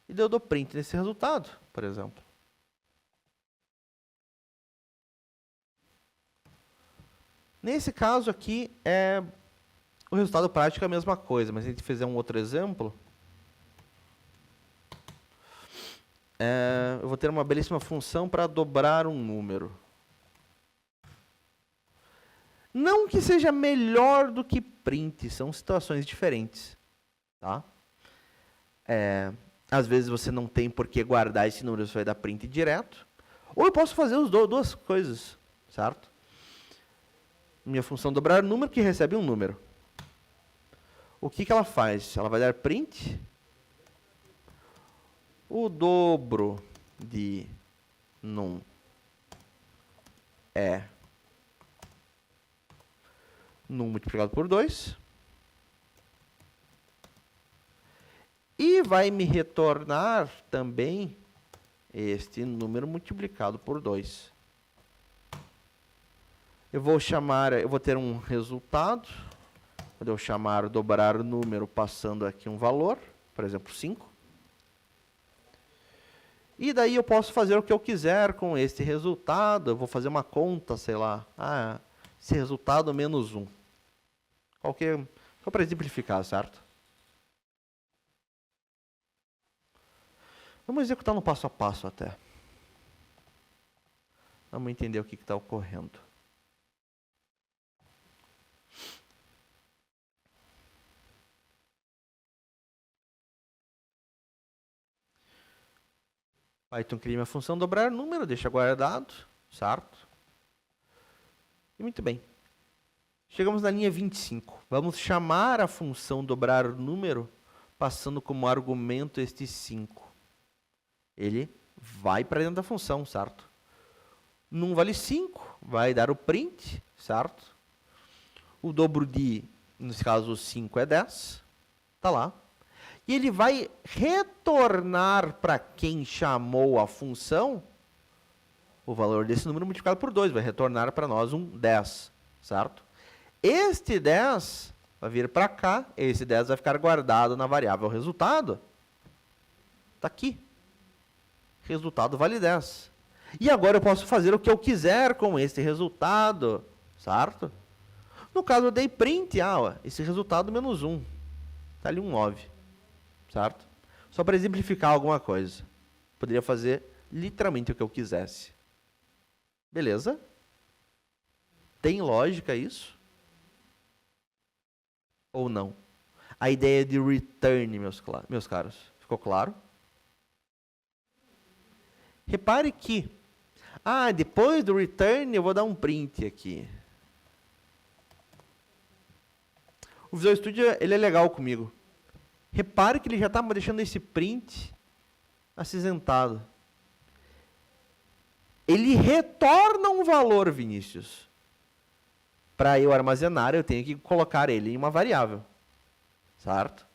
Speaker 1: E eu dou print nesse resultado, por exemplo. Nesse caso aqui, o resultado prático é a mesma coisa, mas se a gente fizer um outro exemplo, eu vou ter uma belíssima função para dobrar um número. Não que seja melhor do que print, são situações diferentes. Tá? Às vezes você não tem por que guardar esse número, você vai dar print direto. Ou eu posso fazer as duas coisas, certo? Minha função dobrar número que recebe um número. O que ela faz? Ela vai dar print. O dobro de num é num multiplicado por 2. E vai me retornar também este número multiplicado por 2. Eu vou ter um resultado. Quando eu chamar dobrar número passando aqui um valor, por exemplo, 5. E daí eu posso fazer o que eu quiser com este resultado. Eu vou fazer uma conta, sei lá. Esse resultado menos 1. Só para exemplificar, certo? Vamos executar no passo a passo até. Vamos entender o que está ocorrendo. Python cria minha função dobrar número, deixa guardado, certo? E muito bem. Chegamos na linha 25. Vamos chamar a função dobrar número, passando como argumento este 5. Ele vai para dentro da função, certo? Num vale 5, vai dar o print, certo? O dobro de, nesse caso, 5 é 10. Está lá. E ele vai retornar para quem chamou a função o valor desse número multiplicado por 2. Vai retornar para nós um 10, certo? Este 10 vai vir para cá. Esse 10 vai ficar guardado na variável resultado. Está aqui. Resultado vale 10. E agora eu posso fazer o que eu quiser com esse resultado, certo? No caso eu dei print, esse resultado menos 1. Está ali um 9. Certo? Só para exemplificar alguma coisa. Poderia fazer literalmente o que eu quisesse. Beleza? Tem lógica isso? Ou não? A ideia de return, meus caros. Ficou claro? Repare que, depois do return eu vou dar um print aqui. O Visual Studio, ele é legal comigo. Repare que ele já está deixando esse print acinzentado. Ele retorna um valor, Vinícius. Para eu armazenar, eu tenho que colocar ele em uma variável. Certo?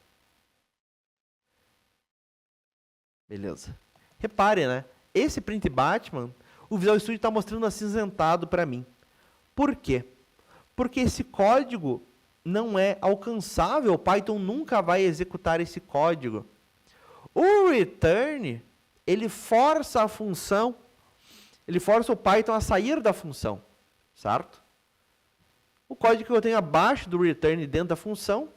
Speaker 1: Beleza. Repare, né? Esse print Batman, o Visual Studio está mostrando acinzentado para mim. Por quê? Porque esse código não é alcançável, o Python nunca vai executar esse código. O return, ele força a função, ele força o Python a sair da função, certo? O código que eu tenho abaixo do return dentro da função,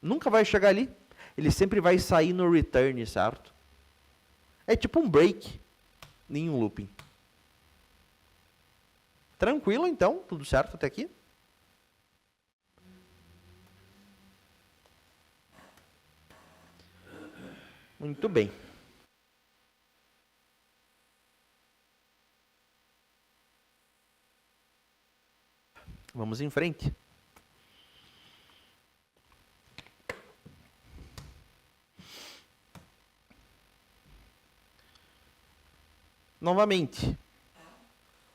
Speaker 1: nunca vai chegar ali, ele sempre vai sair no return, certo? É tipo um break, em um looping. Tranquilo então, tudo certo até aqui? Muito bem. Vamos em frente. novamente,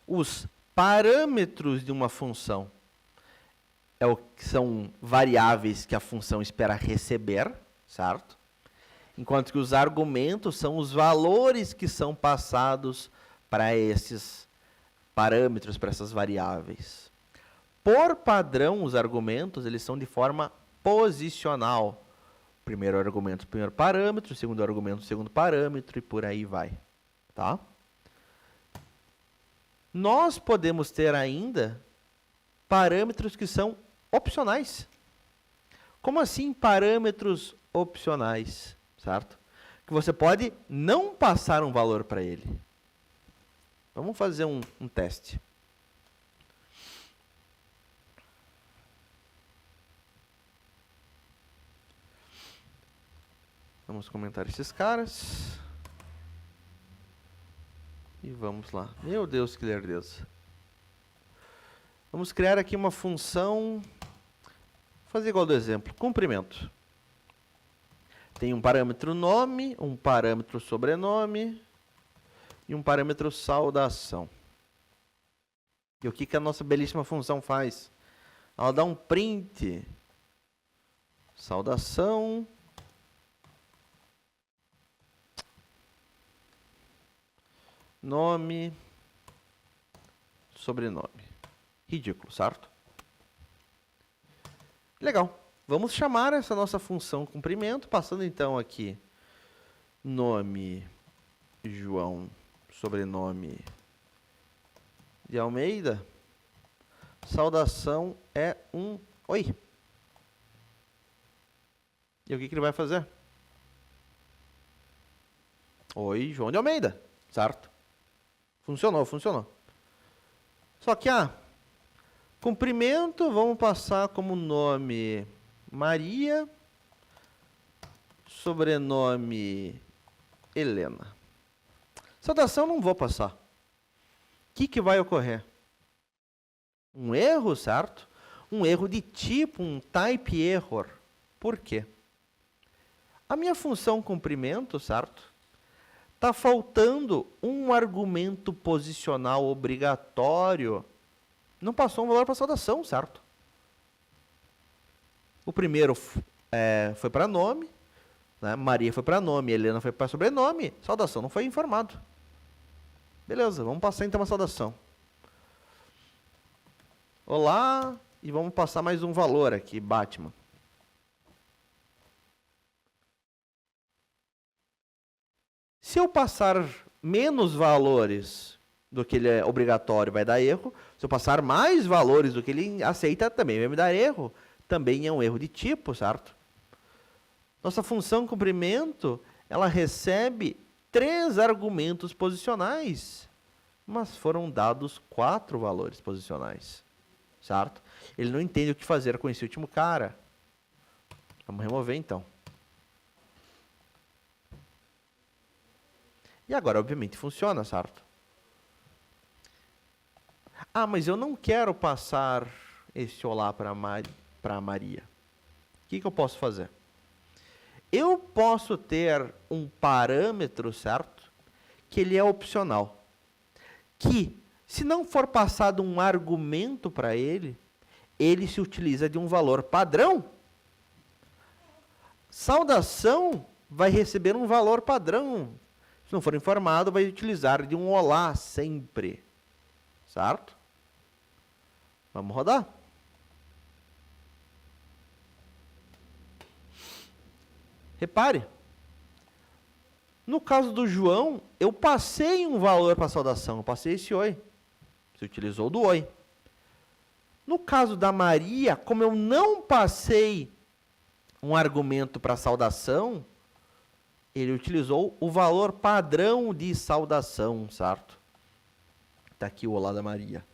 Speaker 1: os parâmetros de uma função são variáveis que a função espera receber, certo? Enquanto que os argumentos são os valores que são passados para esses parâmetros, para essas variáveis. Por padrão, os argumentos eles são de forma posicional. Primeiro argumento, primeiro parâmetro, segundo argumento, segundo parâmetro, e por aí vai. Tá? Nós podemos ter ainda parâmetros que são opcionais. Como assim parâmetros opcionais? Certo? Que você pode não passar um valor para ele. Vamos fazer um teste. Vamos comentar esses caras. E vamos lá. Meu Deus, que lerdeza. Vamos criar aqui uma função. Vou fazer igual do exemplo. Comprimento. Tem um parâmetro nome, um parâmetro sobrenome e um parâmetro saudação. E o que a nossa belíssima função faz? Ela dá um print. Saudação. Nome. Sobrenome. Ridículo, certo? Legal. Vamos chamar essa nossa função comprimento, passando então aqui nome João, sobrenome de Almeida. Saudação é um oi. E o que ele vai fazer? Oi, João de Almeida, certo? Funcionou, funcionou. Só que, comprimento, vamos passar como nome Maria, sobrenome Helena. Saudação não vou passar. O que vai ocorrer? Um erro, certo? Um erro de tipo, um type error. Por quê? A minha função comprimento, certo? Está faltando um argumento posicional obrigatório. Não passou um valor para saudação, certo? O primeiro foi para nome, né? Maria foi para nome, Helena foi para sobrenome, saudação não foi informado. Beleza, vamos passar então uma saudação. Olá, e vamos passar mais um valor aqui, Batman. Se eu passar menos valores do que ele é obrigatório, vai dar erro. Se eu passar mais valores do que ele aceita, também vai me dar erro. Também é um erro de tipo, certo? Nossa função comprimento, ela recebe 3 argumentos posicionais, mas foram dados 4 valores posicionais, certo? Ele não entende o que fazer com esse último cara. Vamos remover então. E agora, obviamente, funciona, certo? Mas eu não quero passar esse olá para a Maria. O que eu posso fazer? Eu posso ter um parâmetro, certo? Que ele é opcional. Que, se não for passado um argumento para ele, ele se utiliza de um valor padrão. Saudação vai receber um valor padrão. Se não for informado, vai utilizar de um olá sempre. Certo? Vamos rodar. Repare. No caso do João, eu passei um valor para a saudação. Eu passei esse oi. Você utilizou do oi. No caso da Maria, como eu não passei um argumento para a saudação, ele utilizou o valor padrão de saudação, certo? Está aqui o olá da Maria.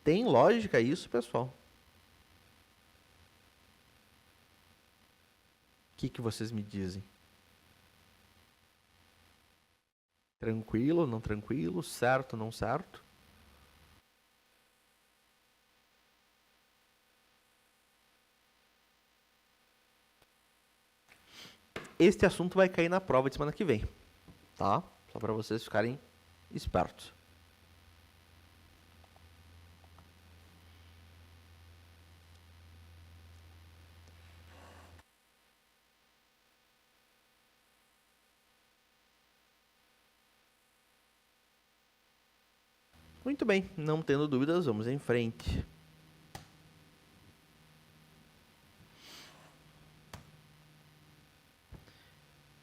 Speaker 1: Tem lógica isso, pessoal? O que vocês me dizem? Tranquilo, não tranquilo? Certo, não certo? Este assunto vai cair na prova de semana que vem. tá? Só para vocês ficarem espertos. Muito bem, não tendo dúvidas, vamos em frente.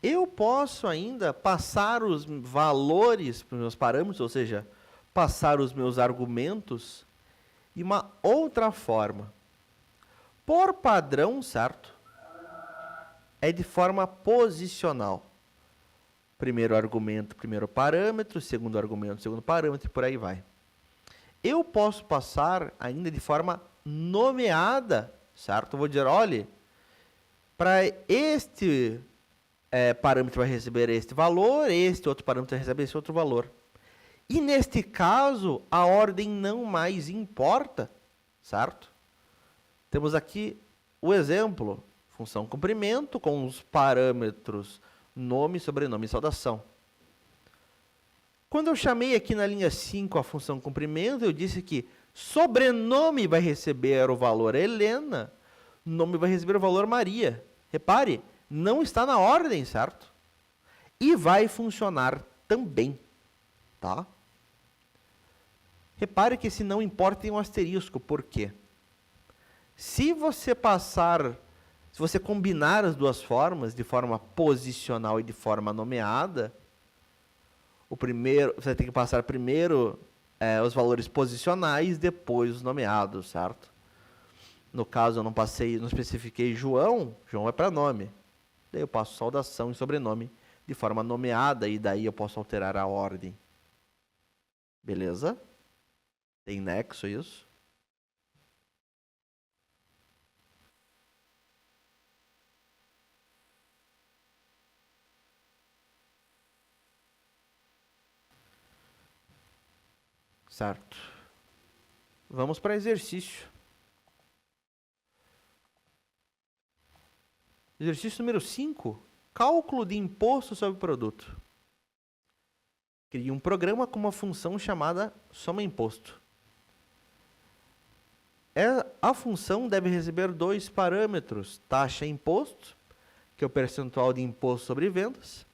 Speaker 1: Eu posso ainda passar os valores para os meus parâmetros, ou seja, passar os meus argumentos de uma outra forma. Por padrão, certo? É de forma posicional. Primeiro argumento, primeiro parâmetro, segundo argumento, segundo parâmetro, e por aí vai. Eu posso passar ainda de forma nomeada, certo? Eu vou dizer, olha, para este parâmetro vai receber este valor, este outro parâmetro vai receber esse outro valor. E neste caso, a ordem não mais importa, certo? Temos aqui o exemplo, função comprimento com os parâmetros nome, sobrenome e saudação. Quando eu chamei aqui na linha 5 a função comprimento, eu disse que sobrenome vai receber o valor Helena, nome vai receber o valor Maria. Repare, não está na ordem, certo? E vai funcionar também, tá? Repare que esse não importa tem um asterisco, por quê? Se você combinar as duas formas, de forma posicional e de forma nomeada, você tem que passar primeiro os valores posicionais, depois os nomeados, certo? No caso, eu não especifiquei João é para nome. Daí eu passo saudação e sobrenome de forma nomeada, e daí eu posso alterar a ordem. Beleza? Tem nexo isso? Certo. Vamos para exercício. Exercício número 5. Cálculo de imposto sobre produto. Crie um programa com uma função chamada soma-imposto. A função deve receber dois parâmetros, taxa e imposto, que é o percentual de imposto sobre vendas,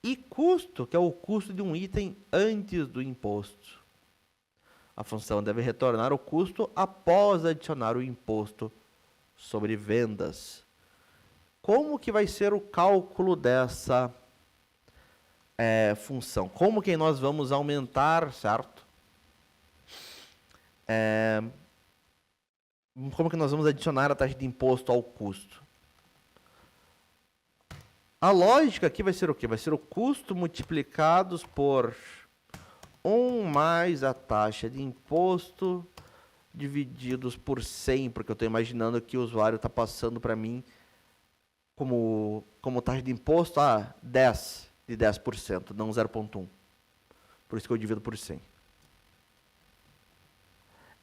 Speaker 1: e custo, que é o custo de um item antes do imposto. A função deve retornar o custo após adicionar o imposto sobre vendas. Como que vai ser o cálculo dessa função? Como que nós vamos aumentar, certo? Como que nós vamos adicionar a taxa de imposto ao custo? A lógica aqui vai ser o quê? Vai ser o custo multiplicados por 1 mais a taxa de imposto divididos por 100, porque eu estou imaginando que o usuário está passando para mim como taxa de imposto 10, de 10%, não 0,1. Por isso que eu divido por 100.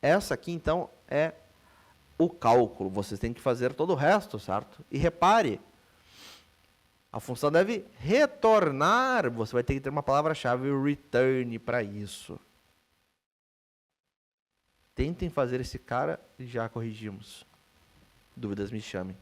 Speaker 1: Essa aqui, então, é o cálculo. Vocês têm que fazer todo o resto, certo? E repare, a função deve retornar. Você vai ter que ter uma palavra-chave return para isso. Tentem fazer esse cara e já corrigimos. Dúvidas, me chamem.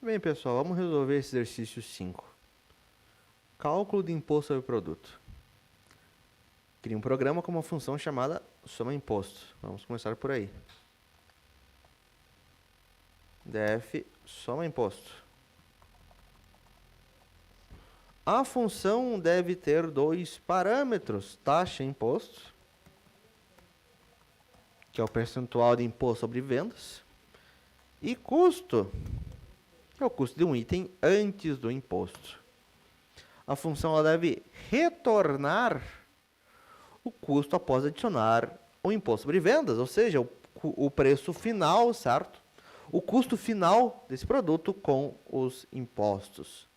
Speaker 1: Muito bem, pessoal. Vamos resolver esse exercício 5. Cálculo de imposto sobre produto. Crie um programa com uma função chamada soma-imposto. Vamos começar por aí. def soma-imposto. A função deve ter dois parâmetros, taxa e imposto, que é o percentual de imposto sobre vendas, E custo é o custo de um item antes do imposto. A função ela deve retornar o custo após adicionar o imposto sobre vendas, ou seja, o preço final, certo? O custo final desse produto com os impostos.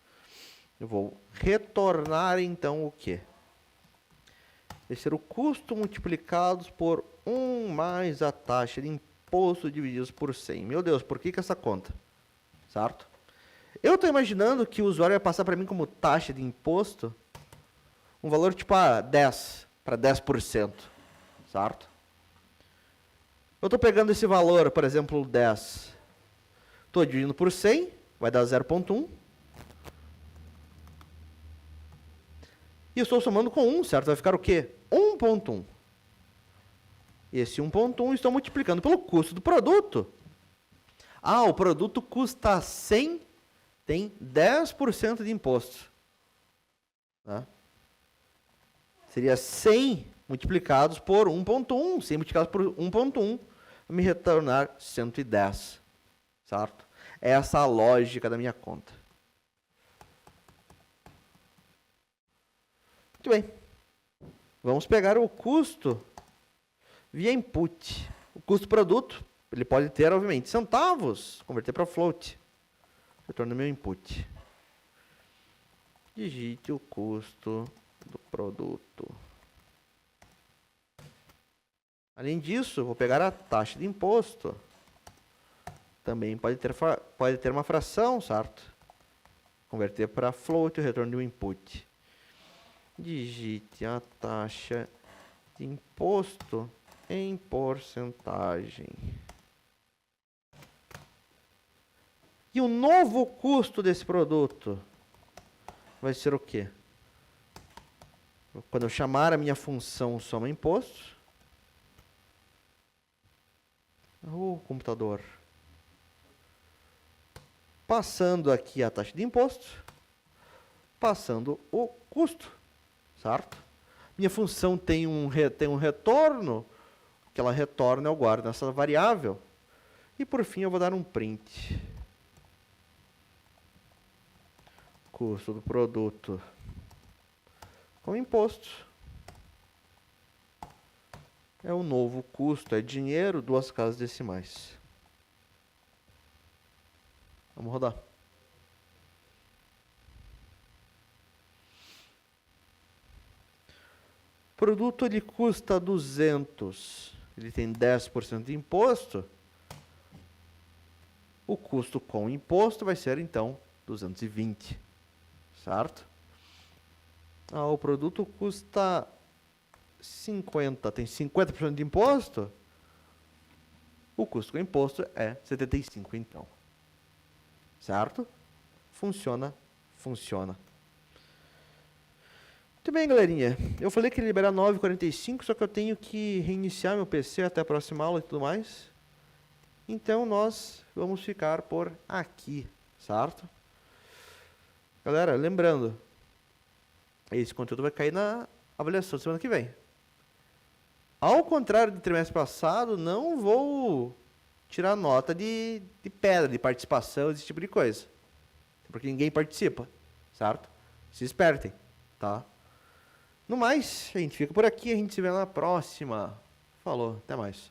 Speaker 1: Eu vou retornar, então, o quê? Vai ser o custo multiplicados por 1 mais a taxa de imposto divididos por 100. Meu Deus, por que essa conta? Certo? Eu estou imaginando que o usuário vai passar para mim como taxa de imposto um valor tipo 10 para 10%, certo? Eu estou pegando esse valor, por exemplo, 10, estou dividindo por 100, vai dar 0,1. E eu estou somando com 1, certo? Vai ficar o quê? 1,1. Esse 1,1 estou multiplicando pelo custo do produto. Ah, o produto custa 100, tem 10% de imposto. Tá? Seria 100 multiplicados por 1,1. 100 multiplicados por 1,1 vai me retornar 110. Certo? Essa é a lógica da minha conta. Muito bem. Vamos pegar o custo via input. O custo do produto, ele pode ter, obviamente, centavos. Converter para float. Retorno meu input. Digite o custo do produto. Além disso, vou pegar a taxa de imposto. Também pode ter uma fração, certo? Converter para float o retorno do input. Digite a taxa de imposto em porcentagem. E o novo custo desse produto vai ser o quê? Quando eu chamar a minha função soma imposto, o computador, passando aqui a taxa de imposto, passando o custo, certo? Minha função tem um retorno, que ela retorna, eu guardo nessa variável. E por fim eu vou dar um print. Custo do produto com imposto. É o novo custo, é dinheiro, 2 casas decimais. Vamos rodar. O produto ele custa 200, ele tem 10% de imposto. O custo com imposto vai ser então 220, certo? Ah, o produto custa 50, tem 50% de imposto. O custo com imposto é 75 então. Certo? Funciona, funciona. Muito bem, galerinha. Eu falei que ia liberar 9h45, só que eu tenho que reiniciar meu PC até a próxima aula e tudo mais. Então, nós vamos ficar por aqui, certo? Galera, lembrando, esse conteúdo vai cair na avaliação semana que vem. Ao contrário do trimestre passado, não vou tirar nota de pedra, de participação, esse tipo de coisa. Porque ninguém participa, certo? Se espertem, tá? No mais, a gente fica por aqui, a gente se vê na próxima. Falou, até mais.